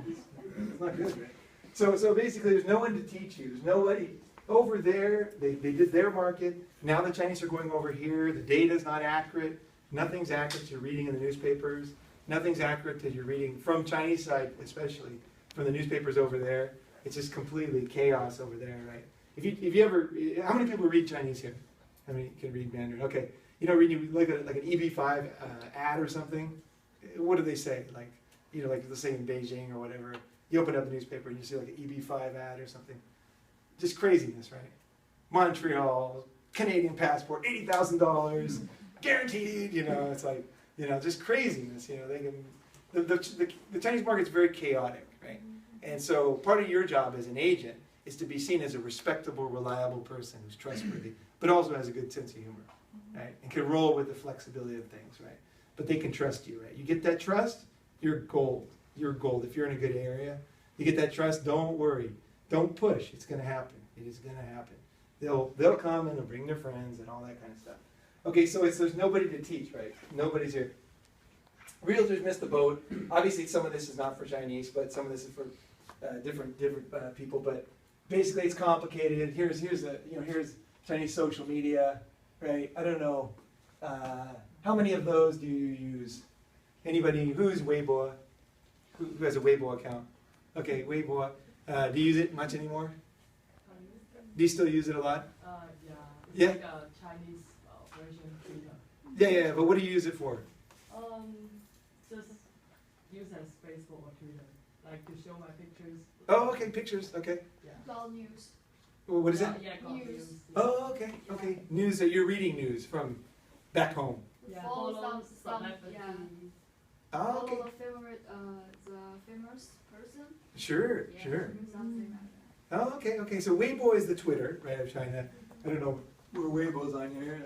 It's not good, right? So basically, there's no one to teach you. There's nobody over there. They did their market. Now the Chinese are going over here. The data's not accurate. Nothing's accurate to you're reading in the newspapers. Nothing's accurate to you're reading from Chinese side, especially from the newspapers over there. It's just completely chaos over there, right? If you ever, how many people read Chinese here? How many can read Mandarin? Okay, when you look at like an EB5 ad or something, what do they say? Like let's say in Beijing or whatever, you open up the newspaper and you see like an EB5 ad or something. Just craziness, right? Montreal, Canadian passport, $80,000, guaranteed. It's like just craziness. They can. The Chinese market's very chaotic, right? And so part of your job as an agent is to be seen as a respectable, reliable person who's trustworthy, but also has a good sense of humor, right? And can roll with the flexibility of things, right? But they can trust you, right? You get that trust, you're gold. You're gold. If you're in a good area, you get that trust, don't worry. Don't push. It's going to happen. It is going to happen. They'll come and they'll bring their friends and all that kind of stuff. Okay, so there's nobody to teach, right? Nobody's here. Realtors missed the boat. Obviously, some of this is not for Chinese, but some of this is for different people. But basically, it's complicated. Here's Chinese social media, right? I don't know how many of those do you use? Anybody who's Weibo? Who has a Weibo account? Okay, Weibo. Do you use it much anymore? Do you still use it a lot? Yeah. Yeah? It's like a Chinese version of Twitter. Yeah, but what do you use it for? Just use as Facebook or Twitter, like to show my pictures. Oh, okay, pictures, okay. Yeah. Call news. Well, what is it? Yeah, call News. news. Oh, okay. News that you're reading news from back home. Yeah, Follow follow some celebrity. Oh, okay. Follow the famous person. Sure. Something like that. Oh, okay. So Weibo is the Twitter, right, of China. I don't know where Weibo's on here.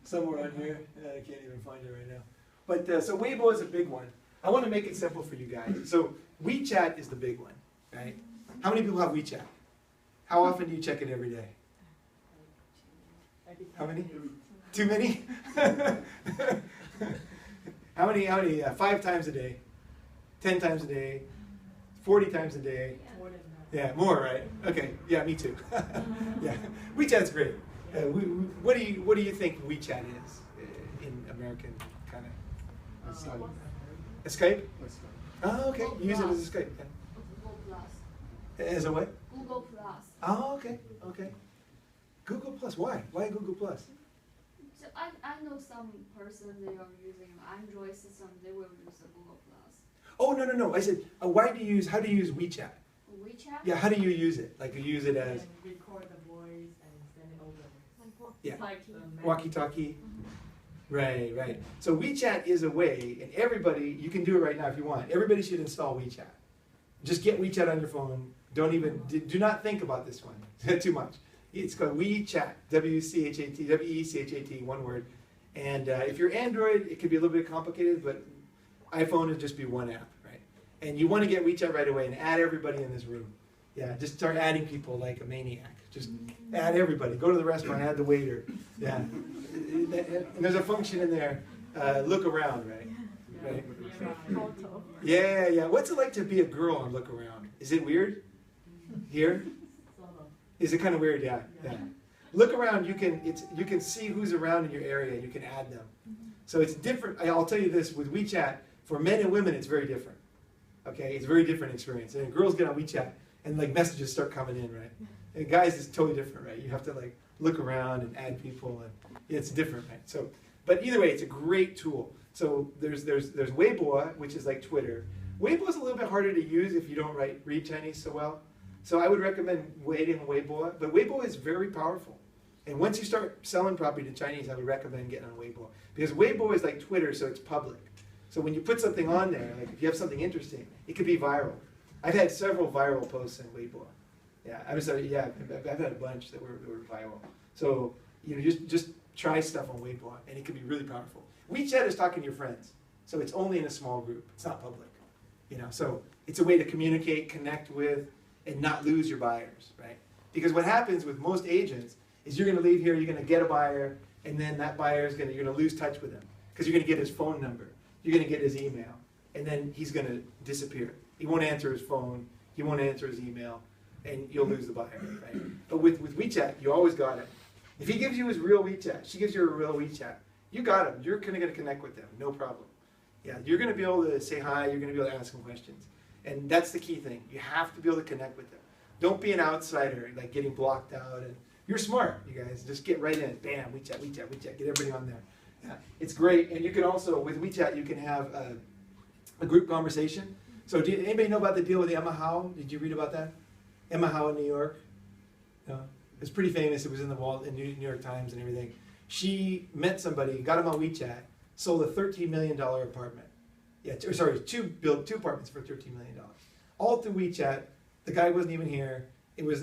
Somewhere on here. I can't even find it right now. But so Weibo is a big one. I want to make it simple for you guys. So WeChat is the big one, right? How many people have WeChat? How often do you check it every day? How many? Too many? How many? 5 times a day, 10 times a day, 40 times a day. More than that. Yeah, more, right? Okay, yeah, me too. Yeah, WeChat's great. What do you think WeChat is in American kind of? What's that? A Skype? Let's go. Oh, okay. You use it as a Skype. Yeah. Google Plus. As a what? Google Plus. Oh, okay. Google Plus. Why? Why Google Plus? So I know some person they are using an Android system. They will use the Google Plus. Oh, no. I said, how do you use WeChat? WeChat. Yeah, how do you use it? Like you use it as And record the voice and send it over. Yeah. It's like the walkie-talkie? Right. So WeChat is a way, and everybody, you can do it right now if you want. Everybody should install WeChat. Just get WeChat on your phone. Do not think about this one too much. It's called WeChat, W-E-C-H-A-T, one word. And if you're Android, it could be a little bit complicated, but iPhone would just be one app, right? And you want to get WeChat right away and add everybody in this room. Yeah, just start adding people like a maniac. Just add everybody. Go to the restaurant, add the waiter. Yeah. And there's a function in there, look around, right? Yeah. What's it like to be a girl on Look Around? Is it weird? Here? Is it kind of weird? Yeah. Look around. You can see who's around in your area. You can add them. So it's different. I'll tell you this, with WeChat, for men and women, it's very different. Okay, it's a very different experience. And girls get on WeChat, and like messages start coming in, right? And guys, it's totally different, right? You have to like look around and add people, and it's different, right? So, but either way, it's a great tool. So there's Weibo, which is like Twitter. Weibo is a little bit harder to use if you don't read Chinese so well. So I would recommend waiting Weibo, but Weibo is very powerful. And once you start selling property to Chinese, I would recommend getting on Weibo. Because Weibo is like Twitter, so it's public. So when you put something on there, like if you have something interesting, it could be viral. I've had several viral posts on Weibo. Yeah, I've had a bunch that were viral. So just try stuff on Weibo, and it can be really powerful. WeChat is talking to your friends, so it's only in a small group. It's not public. So it's a way to communicate, connect with, and not lose your buyers, right? Because what happens with most agents is you're going to leave here, you're going to get a buyer, and then that buyer you're going to lose touch with him because you're going to get his phone number, you're going to get his email, and then he's going to disappear. He won't answer his phone, he won't answer his email, and you'll lose the buyer, right? But with WeChat, you always got him. If he gives you his real WeChat, she gives you a real WeChat, you got him. You're going to connect with them, no problem. Yeah, you're going to be able to say hi, you're going to be able to ask him questions. And that's the key thing. You have to be able to connect with them. Don't be an outsider, like getting blocked out. And you're smart, you guys. Just get right in. Bam, WeChat, WeChat, WeChat. Get everybody on there. Yeah, it's great. And you can also, with WeChat, you can have a group conversation. So anybody know about the deal with Emma Howe? Did you read about that? Emma Howe in New York? No? It's pretty famous. It was in the New York Times and everything. She met somebody, got him on WeChat, sold a $13 million apartment. Yeah, built two apartments for $13 million. All through WeChat. The guy wasn't even here.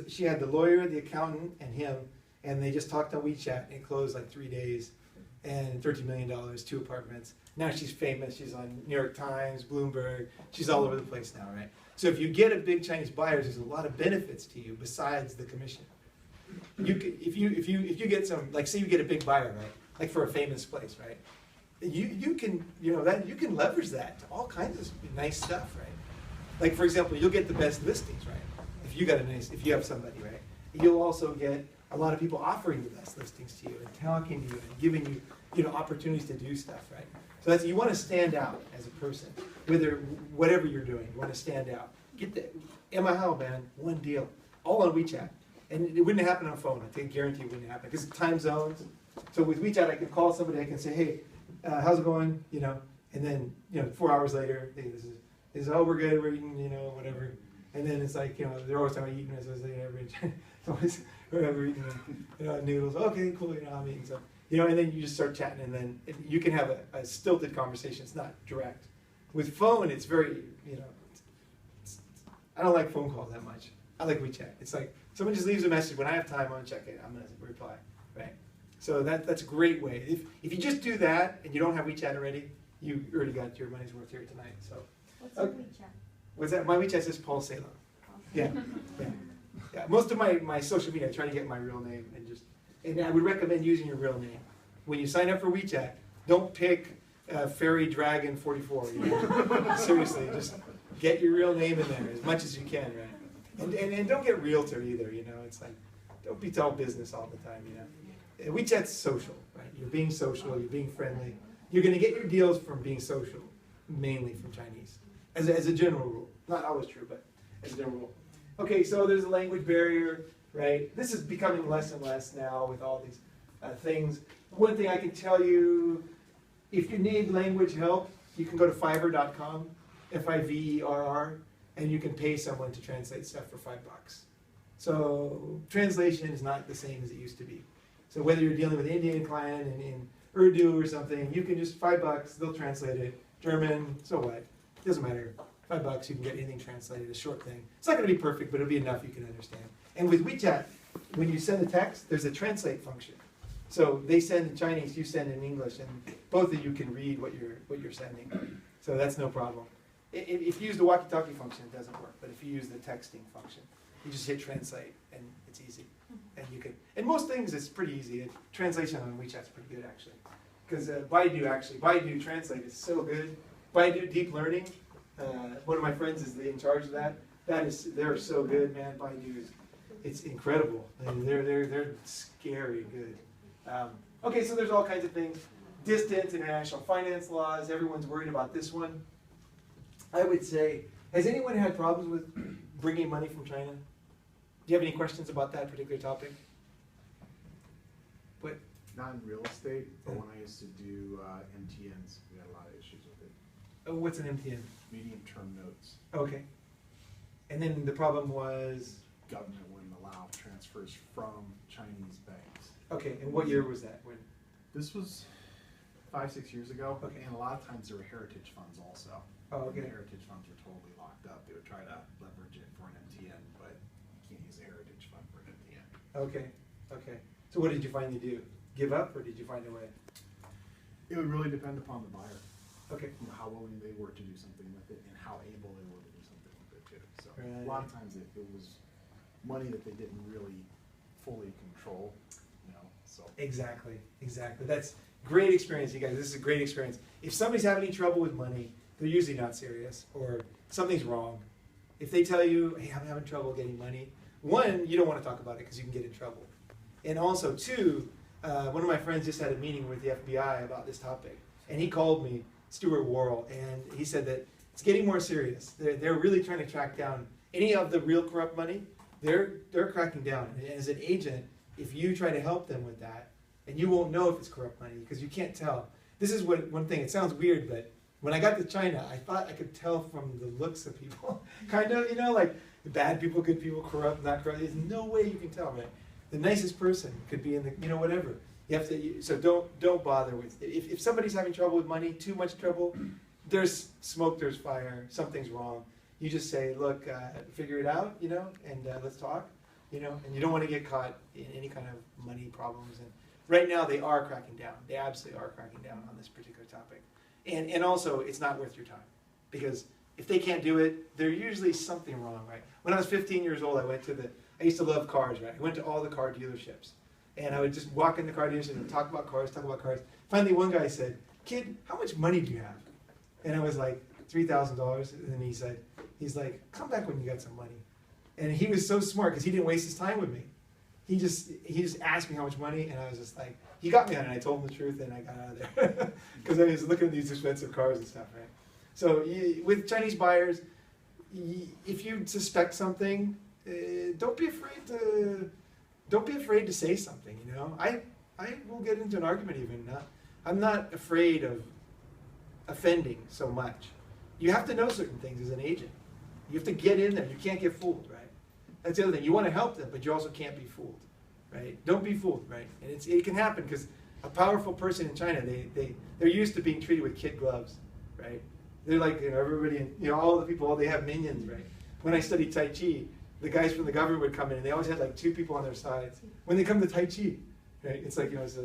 She had the lawyer, the accountant, and him, and they just talked on WeChat and closed like 3 days, and $13 million, 2 apartments. Now she's famous. She's on New York Times, Bloomberg. She's all over the place now, right? So if you get a big Chinese buyer, there's a lot of benefits to you besides the commission. If you get some, like say you get a big buyer, right? Like for a famous place, right? You can leverage that to all kinds of nice stuff, right? Like for example, you'll get the best listings, right? If you have somebody, right? You'll also get a lot of people offering the best listings to you and talking to you and giving you opportunities to do stuff, right? So you want to stand out as a person, whatever you're doing. You want to stand out. Get the Emma Howe, man, one deal, all on WeChat, and it wouldn't happen on phone. I can guarantee it wouldn't happen because time zones. So with WeChat, I can call somebody. I can say, hey, how's it going? And then 4 hours later, hey, this is oh, we're good, we're eating, whatever. And then it's like, they're always talking about eating, as I say, it's always, we're eating, noodles. Okay, cool, I'm eating stuff. And then you just start chatting, and then you can have a stilted conversation. It's not direct. With phone, it's very, I don't like phone calls that much. I like WeChat. It's like someone just leaves a message. When I have time, I'm gonna check it. I'm gonna reply, right? So that's a great way. If you just do that and you don't have WeChat already, you already got your money's worth here tonight. So. What's your WeChat? What's that? My WeChat says Paul Salem. Yeah. Most of my social media, I try to get my real name and I would recommend using your real name. When you sign up for WeChat, don't pick Fairy Dragon 44. Seriously, just get your real name in there as much as you can, right? And don't get realtor either. It's like don't be all business all the time. WeChat's social, right? You're being social. You're being friendly. You're going to get your deals from being social, mainly from Chinese, as a general rule. Not always true, but as a general rule. Okay, so there's a language barrier, right? This is becoming less and less now with all these things. One thing I can tell you, if you need language help, you can go to Fiverr.com, Fiverr, and you can pay someone to translate stuff for $5. So translation is not the same as it used to be. So whether you're dealing with an Indian client in Urdu or something, you can just $5, they'll translate it. German, so what? It doesn't matter. $5, you can get anything translated, a short thing. It's not going to be perfect, but it'll be enough you can understand. And with WeChat, when you send a text, there's a translate function. So they send in Chinese, you send in English, and both of you can read what you're sending. So that's no problem. If you use the walkie-talkie function, it doesn't work. But if you use the texting function, you just hit translate, and it's easy. And most things, it's pretty easy. Translation on WeChat's pretty good, actually. Because Baidu Translate is so good. Baidu Deep Learning, one of my friends is in charge of that. They're so good, man. Baidu is It's incredible. And they're scary good. Okay, so there's all kinds of things. Distance, international finance laws. Everyone's worried about this one. I would say, has anyone had problems with bringing money from China? Do you have any questions about that particular topic? What? Not in real estate, but when I used to do MTNs, we had a lot of issues with it. Oh, what's an MTN? Medium-term notes. Okay. And then the problem was, Government wouldn't allow transfers from Chinese banks. okay, and what year was that? When? This was 5-6 years ago, Okay. and a lot of times there were heritage funds also. Oh, And the okay. heritage funds were totally locked up. They would try to leverage it for an MTN, but you can't use a heritage fund for an MTN. Okay, okay. So what did you finally do? Give up, or did you find a way? It would really depend upon the buyer, Okay. you know, how willing they were to do something with it and how able they were to do something with it too. So a Right. lot of times it was money that they didn't really fully control, you know, so. Exactly, exactly. That's great experience, you guys. This is a great experience. If somebody's having any trouble with money, they're usually not serious, or something's wrong. If they tell you, hey, I'm having trouble getting money, one, you don't want to talk about it because you can get in trouble. And also, two, one of my friends just had a meeting with the FBI about this topic, and he called me, Stuart Worrell, and he said that it's getting more serious. They're really trying to track down any of the real corrupt money. They're cracking down. And as an agent, if you try to help them with that, and you won't know if it's corrupt money because you can't tell. This is one thing. It sounds weird, but when I got to China, I thought I could tell from the looks of people, kind of, you know, like bad people, good people, corrupt, not corrupt. There's no way you can tell, right? The nicest person could be in the, you know, whatever. You have to. So don't bother with. If somebody's having trouble with money, too much trouble, there's smoke, there's fire, something's wrong. You just say, look, figure it out, you know, and let's talk, you know. And you don't want to get caught in any kind of money problems. And right now they are cracking down. They absolutely are cracking down on this particular topic. And also, it's not worth your time, because if they can't do it, there's usually something wrong, right? When I was 15 years old, I used to love cars, right? I went to all the car dealerships, and I would just walk in the car dealership and talk about cars. Finally, one guy said, "Kid, how much money do you have?" And I was like, $3,000. And then he's like, "Come back when you got some money." And he was so smart because he didn't waste his time with me. He just asked me how much money, and I was just like, he got me on it. I told him the truth, and I got out of there because I was looking at these expensive cars and stuff, right? So with Chinese buyers, if you suspect something, don't be afraid to say something. You know, I will get into an argument even. I'm not afraid of offending so much. You have to know certain things as an agent. You have to get in there. You can't get fooled, right? That's the other thing. You want to help them, but you also can't be fooled, right? Don't be fooled, right? And it can happen because a powerful person in China, they're used to being treated with kid gloves, right? They're like, you know, everybody, you know, all the people, they have minions, right? When I studied Tai Chi, the guys from the government would come in, and they always had like 2 people on their sides. When they come to Tai Chi, right? It's like, it's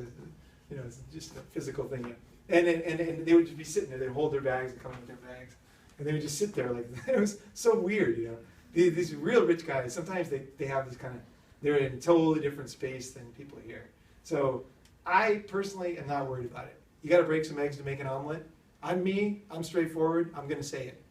just a physical thing. Yeah. And they would just be sitting there. They'd hold their bags and come in with their bags, and they would just sit there like it was so weird, you know. These real rich guys, sometimes they have this kind of, they're in a totally different space than people here. So I personally am not worried about it. You got to break some eggs to make an omelet. I'm straightforward. I'm going to say it.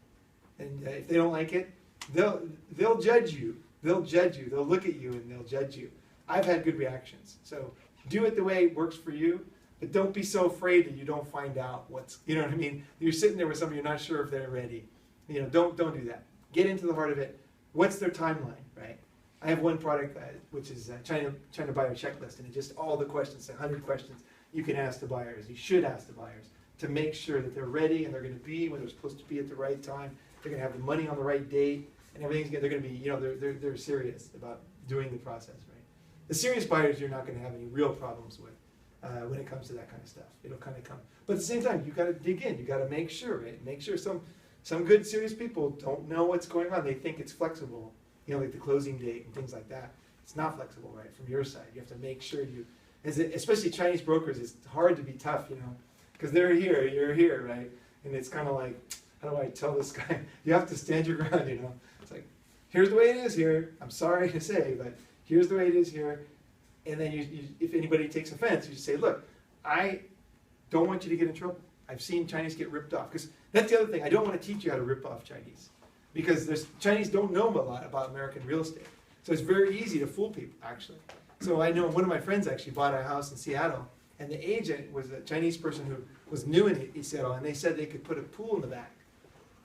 And if they don't like it, they'll judge you. They'll judge you. They'll look at you and they'll judge you. I've had good reactions. So do it the way it works for you, but don't be so afraid that you don't find out what's, you know what I mean? You're sitting there with somebody, you're not sure if they're ready. You know, don't do that. Get into the heart of it. What's their timeline, right? I have one product which is China buyer checklist, and it's just all the questions, 100 questions you can ask the buyers. You should ask the buyers to make sure that they're ready and they're going to be when they're supposed to be at the right time. They're going to have the money on the right date, and everything's they're going to be, you know, they're serious about doing the process, right? The serious buyers you're not going to have any real problems with when it comes to that kind of stuff. It'll kind of come, but at the same time, you got to dig in. You got to make sure, right? Make sure some good serious people don't know what's going on. They think it's flexible, you know, like the closing date and things like that. It's not flexible, right? From your side, you have to make sure especially Chinese brokers, it's hard to be tough, you know, because they're here, you're here, right? And it's kind of like, how do I tell this guy? You have to stand your ground, you know. It's like, here's the way it is here. I'm sorry to say, but here's the way it is here. And then if anybody takes offense, you just say, look, I don't want you to get in trouble. I've seen Chinese get ripped off. Because that's the other thing. I don't want to teach you how to rip off Chinese. Because Chinese don't know a lot about American real estate. So it's very easy to fool people, actually. So I know one of my friends actually bought a house in Seattle, and the agent was a Chinese person who was new in Seattle, and they said they could put a pool in the back.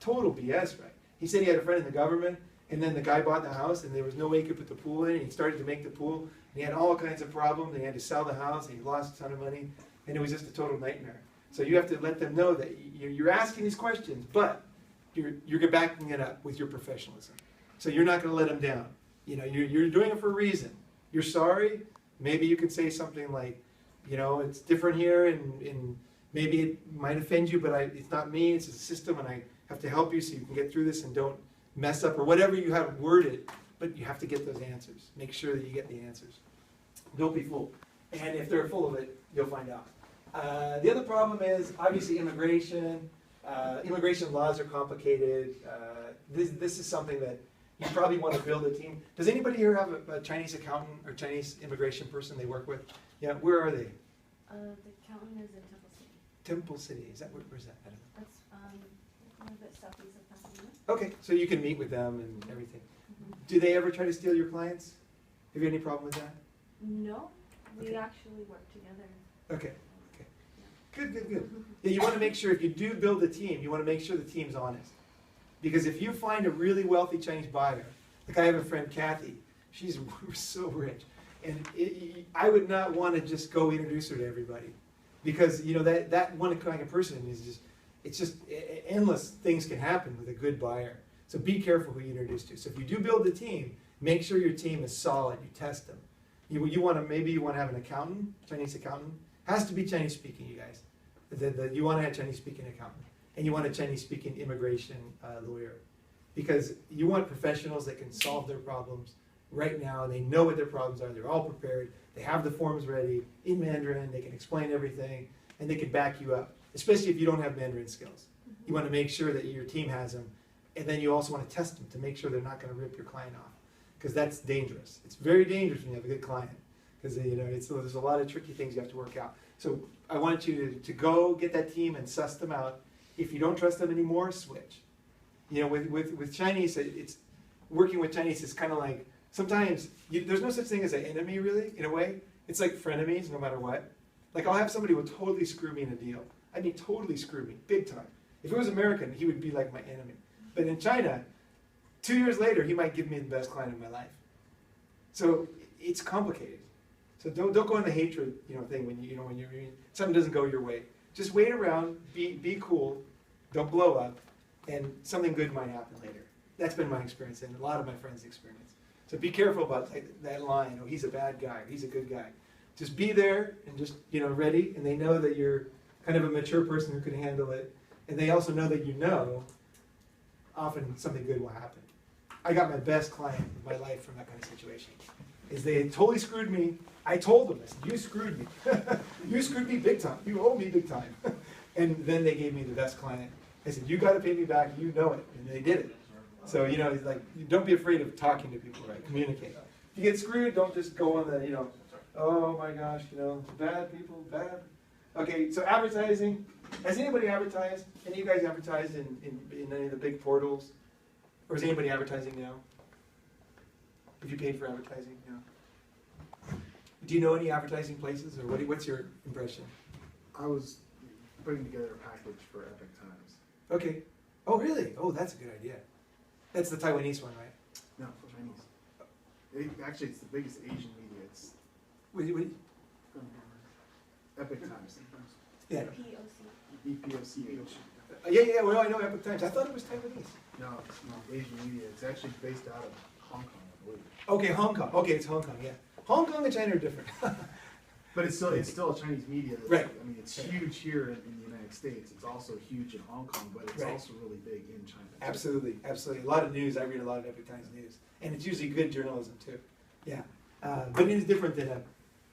Total BS, right? He said he had a friend in the government, and then the guy bought the house, and there was no way he could put the pool in, and he started to make the pool, and he had all kinds of problems, and he had to sell the house, and he lost a ton of money, and it was just a total nightmare. So you have to let them know that you're asking these questions, but you're backing it up with your professionalism. So you're not going to let them down. You know, you're doing it for a reason. You're sorry. Maybe you could say something like, you know, it's different here, and maybe it might offend you, but it's not me, it's a system, and I have to help you so you can get through this and don't mess up, or whatever you have worded, but you have to get those answers. Make sure that you get the answers. Don't be fooled. And if they're full of it, you'll find out. The other problem is, obviously, immigration. Immigration laws are complicated. This is something that you probably want to build a team. Does anybody here have a Chinese accountant or Chinese immigration person they work with? Yeah, where are they? The accountant is in Temple City. Temple City, is that, where's that? I don't know. That's a little bit southeast of Pasadena. Okay, so you can meet with them and everything. Do they ever try to steal your clients? Have you any problem with that? No, we Okay. actually work together. Okay, okay. Good. Yeah, you want to make sure if you do build a team, you want to make sure the team's honest. Because if you find a really wealthy Chinese buyer, like I have a friend, Kathy, she's so rich, and I would not want to just go introduce her to everybody. Because, you know, that one kind of person is just, it's just endless things can happen with a good buyer. So be careful who you introduce to. So if you do build a team, make sure your team is solid. You test them. You want to, maybe you want to have an accountant, Chinese accountant. Has to be Chinese speaking, you guys. You want to have Chinese speaking accountant. And you want a Chinese speaking immigration lawyer. Because you want professionals that can solve their problems right now. They know what their problems are. They're all prepared. They have the forms ready in Mandarin. They can explain everything. And they can back you up. Especially if you don't have Mandarin skills. You want to make sure that your team has them. And then you also want to test them to make sure they're not going to rip your client off. Because that's dangerous. It's very dangerous when you have a good client. Because, you know, there's a lot of tricky things you have to work out. So I want you to go get that team and suss them out. If you don't trust them anymore, switch. You know, with Chinese, it's working with Chinese is kind of like, sometimes there's no such thing as an enemy, really, in a way. It's like frenemies, no matter what. Like, I'll have somebody who will totally screw me in a deal. I mean, totally screw me, big time. If it was American, he would be like my enemy. But in China, 2 years later, he might give me the best client of my life. So it's complicated. So don't go in the hatred, thing when something doesn't go your way. Just wait around, be cool, don't blow up, and something good might happen later. That's been my experience and a lot of my friends' experience. So be careful about that line, oh, he's a bad guy, or he's a good guy. Just be there and just, ready, and they know that you're kind of a mature person who can handle it. And they also know that often something good will happen. I got my best client in my life from that kind of situation. They had totally screwed me. I told them, I said, you screwed me. You screwed me big time. You owe me big time. And then they gave me the best client. I said, you got to pay me back. You know it. And they did it. So, it's like, don't be afraid of talking to people, right? Communicate. If you get screwed, don't just go on the, oh my gosh, bad people, bad. Okay, so advertising. Has anybody advertised? Any of you guys advertised in any of the big portals? Or is anybody advertising now? Have you paid for advertising? No. Do you know any advertising places, or what's your impression? I was putting together a package for Epic Times. Okay. Oh, really? Oh, that's a good idea. That's the Taiwanese one, right? No, Chinese. Actually, it's the biggest Asian media. It's Wait. Epic Times. Yeah. POC. EPOCH. Yeah, well, I know Epic Times. I thought it was Taiwanese. No, it's not Asian media. It's actually based out of Hong Kong, I believe. Okay, Hong Kong. Okay, it's Hong Kong, yeah. Hong Kong and China are different. But it's still a Chinese media. Right. I mean, it's huge here in the United States. It's also huge in Hong Kong, but it's Right. also really big in China. Absolutely. A lot of news. I read a lot of Epic Times news. And it's usually good journalism, too. Yeah. But it is different than a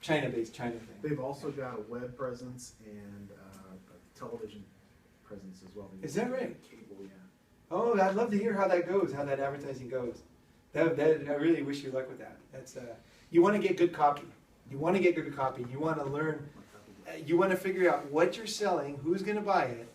China-based China thing. They've also got a web presence and a television presence as well. Is that right? Cable, yeah. Oh, I'd love to hear how that goes, how that advertising goes. I really wish you luck with that. That's you want to get good copy. You want to get good copy. You want to learn. You want to figure out what you're selling, who's going to buy it,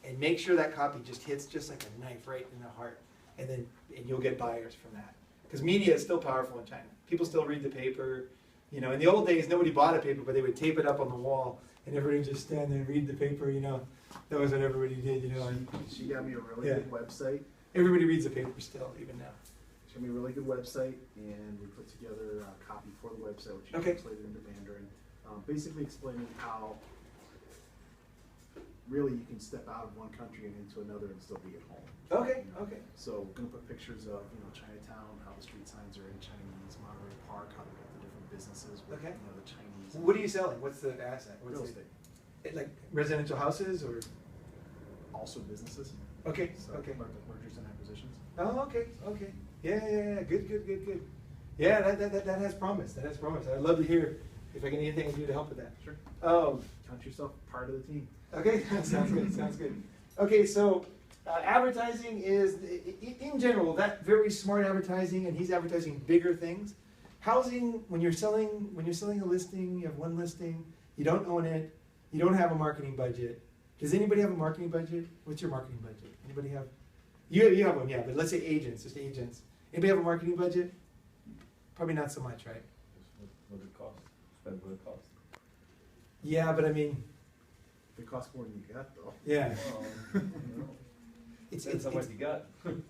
and make sure that copy just hits just like a knife right in the heart, and you'll get buyers from that. Because media is still powerful in China. People still read the paper. You know, in the old days, nobody bought a paper, but they would tape it up on the wall, and everybody would just stand there and read the paper. You know, that was what everybody did. You know, and She got me a really Yeah. good website. everybody reads the paper still, even now. She got me a really good website, and we put together a copy for the website, which you Okay. translated into Mandarin, basically explaining how really you can step out of one country and into another and still be at home. Okay, You know? okay. So we're gonna put pictures of, you know, Chinatown, how the street signs are in Chinese, Monterey Park, how they've got the different businesses with, Okay. you know, the Chinese. What are you selling? What's the asset? What's Real the- estate, Like residential houses or? also businesses. Okay, So okay. mergers and acquisitions. Oh, okay, okay. Yeah. Good. Yeah, that has promise. That has promise. I'd love to hear if I can anything I can do to help with that. Sure. Um, Count yourself part of the team. okay, sounds good. Okay, so advertising is, in general, that very smart advertising, and he's advertising bigger things. Housing, when you're selling a listing, you have one listing, you don't own it, you don't have a marketing budget. Does anybody have a marketing budget? What's your marketing budget? Anybody have? You have one, yeah, but let's say agents, just agents. Anybody have a marketing budget? Probably not so much, right? Just what it costs, spend what it costs. Yeah, but I mean, It costs more than you got, though. yeah, You know, it's depends how much you got.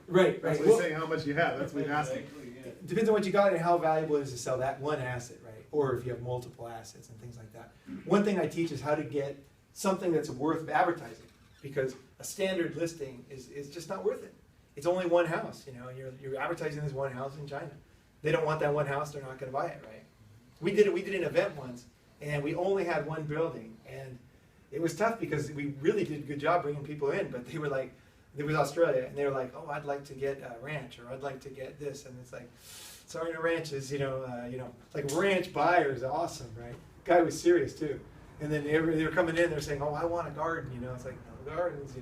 right. That's what Well, he's saying, how much you have, that's what he's asking. Exactly, yeah. depends on what you got and how valuable it is to sell that one asset, right? Or if you have multiple assets and things like that. One thing I teach is how to get something that's worth advertising, because a standard listing is just not worth it. It's only one house, you know, and you're advertising this one house in China. They don't want that one house, they're not gonna buy it, right? We did an event once, and we only had one building, and it was tough because we really did a good job bringing people in, but they were like, it was Australia, and they were like, oh, I'd like to get a ranch, or I'd like to get this, and it's like, sorry, no ranches, like ranch buyers, awesome, right? Guy was serious too, and then they were coming in, they're saying, oh, I want a garden, it's like, no gardens,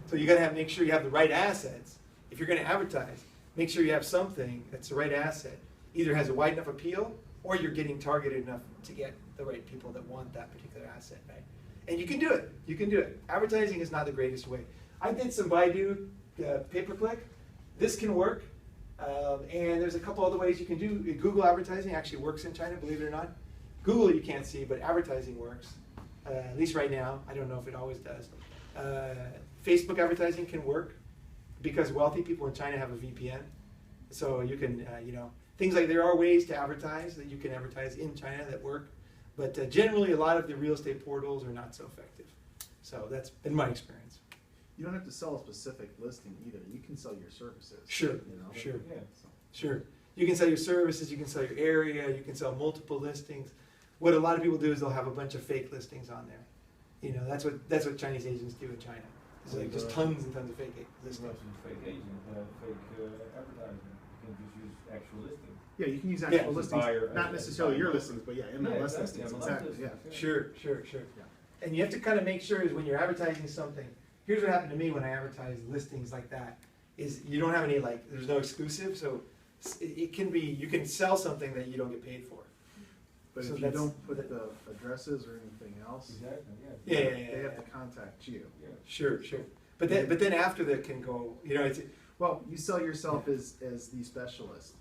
So you gotta make sure you have the right assets. If you're gonna advertise, make sure you have something that's the right asset. Either has a wide enough appeal, or you're getting targeted enough to get the right people that want that particular asset, right? And you can do it. Advertising is not the greatest way. I did some Baidu pay-per-click. This can work. And there's a couple other ways you can do. Google advertising actually works in China, believe it or not. Google you can't see, but advertising works. At least right now. I don't know if it always does. Facebook advertising can work because wealthy people in China have a VPN. So you can, things like there are ways to advertise that you can advertise in China that work. But generally, a lot of the real estate portals are not so effective. So that's been my experience. You don't have to sell a specific listing either, you can sell your services. Sure, you know? sure. Yeah. So, Sure. You can sell your services, you can sell your area, you can sell multiple listings. What a lot of people do is they'll have a bunch of fake listings on there. That's what Chinese agents do in China. It's like just tons and tons of fake There's listings. lots of fake agent, fake advertising. You can just use actual listings. Yeah, you can use Yeah. actual listings, Buyer, not necessarily your listings, but yeah, MLS exactly, listings, MLS exactly, yeah. listings, Sure. Yeah. And you have to kind of make sure is when you're advertising something, here's what happened to me when I advertised listings like that, is you don't have any, there's no exclusive, so it can be, you can sell something that you don't get paid for. But So if you that's- don't put the addresses or anything else, Exactly, Yeah. they have to contact you. Yeah. Sure. But then after that can go, it's, Well, you sell yourself as the specialist,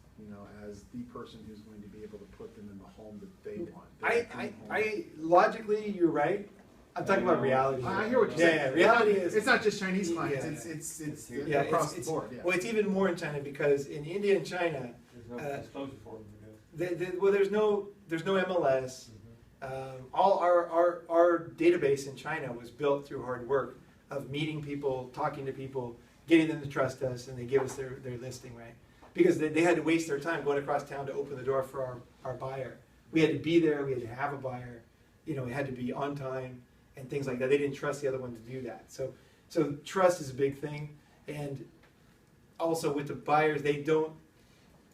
as the person who's going to be able to put them in the home that they want. their dream home. I logically, you're right. I'm talking about reality. I hear what you're Yeah, saying. reality is. It's not just Chinese clients, Yeah. it's Yeah, across the board, yeah. Well, it's even more in China because in India and China, There's no disclosure form, I there's no MLS. All our database in China was built through hard work of meeting people, talking to people, getting them to trust us, and they give us their listing, right? Because they had to waste their time going across town to open the door for our buyer. We had to be there, we had to have a buyer, it had to be on time and things like that. They didn't trust the other one to do that. So trust is a big thing. And also with the buyers,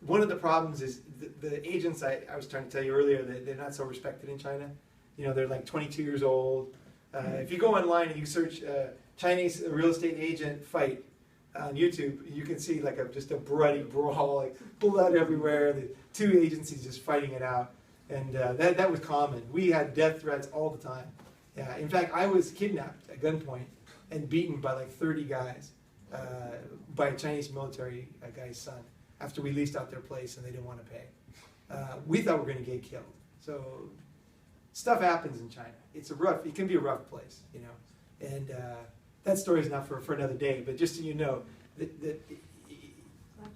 one of the problems is the agents I was trying to tell you earlier, they're not so respected in China. They're like 22 years old. If you go online and you search Chinese real estate agent fight on YouTube, you can see just a bloody brawl, like blood everywhere. The two agencies just fighting it out. And that was common. We had death threats all the time. Yeah, in fact, I was kidnapped at gunpoint and beaten by 30 guys by a Chinese military guy's son. after we leased out their place and they didn't want to pay. We thought we were going to get killed. So stuff happens in China. It can be a rough place, you know. And that story is not for another day, but just so you know, that Glad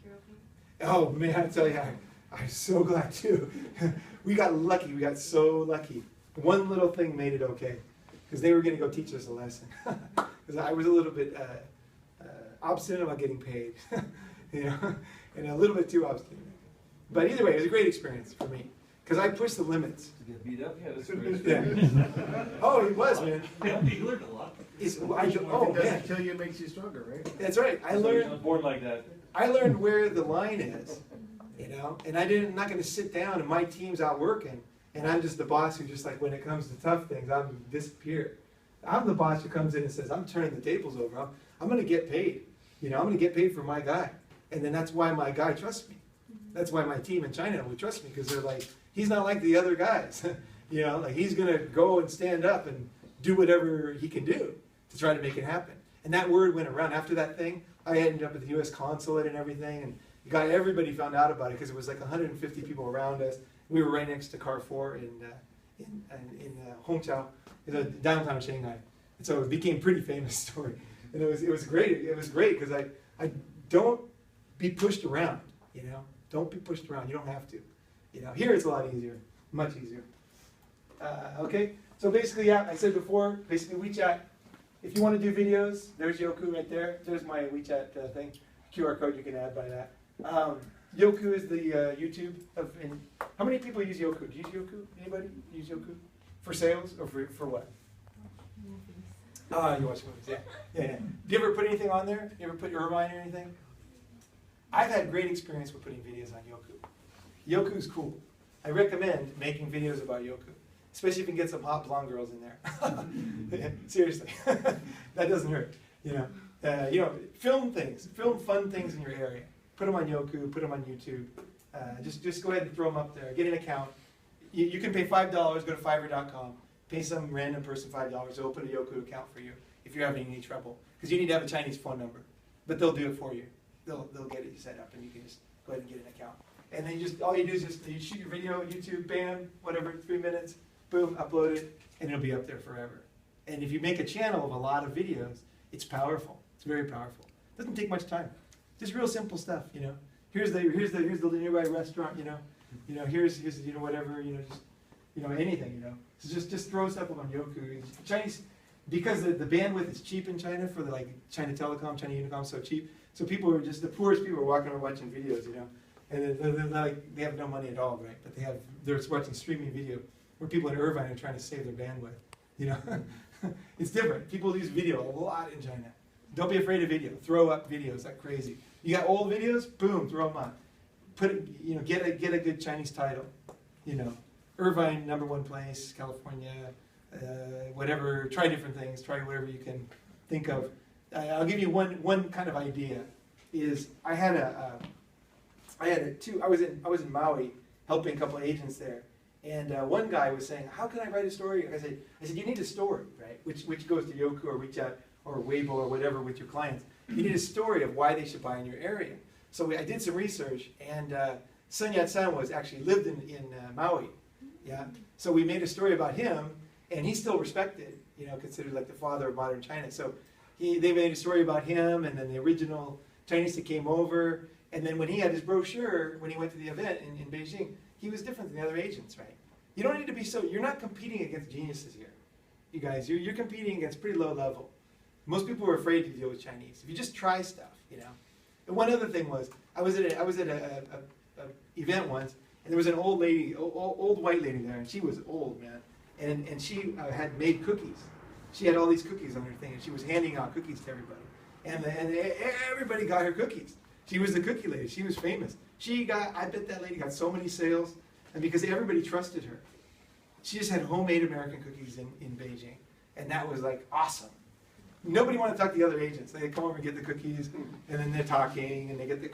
you're okay. oh man, I tell you, I'm so glad too. We got lucky, we got so lucky. One little thing made it okay, because they were going to go teach us a lesson. Because I was a little bit obstinate about getting paid, you know, and a little bit too obstinate. But either way, it was a great experience for me, because I pushed the limits. To get beat up, yeah, that's great. Yeah. Oh, it was, man. Yeah, you learned a lot. Oh, If it man. doesn't kill you, it makes you stronger, right? That's right. I learned Born like that. where the line is, you know, and I'm not going to sit down and my team's out working, and I'm just the boss who just like, when it comes to tough things, I'm disappear. I'm the boss who comes in and says, I'm turning the tables over. I'm going to get paid. You know, I'm going to get paid for my guy. And then that's why my guy trusts me. That's why my team in China would trust me, because they're like, he's not like the other guys. You know, like he's going to go and stand up and do whatever he can do to try to make it happen. And that word went around. After that thing, I ended up at the U.S. consulate and everything, and everybody found out about it, because it was like 150 people around us. We were right next to Carrefour in Hongqiao, downtown Shanghai, and so it became a pretty famous story. And it was great. It was great because I don't be pushed around. You know, don't be pushed around. You don't have to. You know, here it's a lot easier, much easier. Okay, so basically, yeah, I said before, basically WeChat. If you want to do videos, there's Youku right there. There's my WeChat thing. QR code you can add by that. Youku is the YouTube of. How many people use Youku? Do you use Youku? Anybody use Youku for sales or for what? You watch movies, yeah. Yeah. Do you ever put anything on there? You ever put Irvine or anything? I've had great experience with putting videos on Youku. Youku's cool. I recommend making videos about Youku, especially if you can get some hot blonde girls in there. Seriously, that doesn't hurt. You know, film things, film fun things in your area. Put them on Youku, put them on YouTube. Just go ahead and throw them up there. Get an account. You can pay $5. Go to Fiverr.com. Pay some random person $5 to open a Youku account for you if you're having any trouble, because you need to have a Chinese phone number, but they'll do it for you. They'll get it set up, and you can just go ahead and get an account. And then all you do is you shoot your video, YouTube, bam, whatever, 3 minutes, boom, upload it, and it'll be up there forever. And if you make a channel of a lot of videos, it's powerful. It's very powerful. It doesn't take much time. Just real simple stuff, you know. Here's the nearby restaurant, you know. Here's whatever, anything, you know. So just throw stuff up on Youku. Chinese, because the bandwidth is cheap in China for the China Telecom, China Unicom, so cheap. So people are just the poorest people are walking around watching videos, you know, and they have no money at all, right? But they're watching streaming video where people in Irvine are trying to save their bandwidth, you know. It's different. People use video a lot in China. Don't be afraid of video. Throw up videos like crazy. You got old videos? Boom, throw them on. Get a good Chinese title, you know. Irvine, #1 place, California, whatever. Try different things. Try whatever you can think of. I'll give you one kind of idea. I was in Maui helping a couple of agents there, and one guy was saying, "How can I write a story?" I said, "You need a story, right? Which goes to Youku or WeChat or Weibo or whatever with your clients. You need a story of why they should buy in your area." So I did some research, and Sun Yat-sen actually lived in Maui. Yeah, so we made a story about him, and he's still respected, you know, considered like the father of modern China. So they made a story about him, and then the original Chinese that came over, and then when he had his brochure, when he went to the event in Beijing, he was different than the other agents, right? You don't need to be you're not competing against geniuses here, you guys. You're competing against pretty low level. Most people are afraid to deal with Chinese. If you just try stuff, you know. And one other thing was, I was at a event once, and there was an old lady, old white lady there, and she was old, man. And she had made cookies. She had all these cookies on her thing, and she was handing out cookies to everybody. And everybody got her cookies. She was the cookie lady. She was famous. I bet that lady got so many sales, and because everybody trusted her. She just had homemade American cookies in Beijing, and that was like awesome. Nobody wanted to talk to the other agents. They come over and get the cookies, and then they're talking, and they get the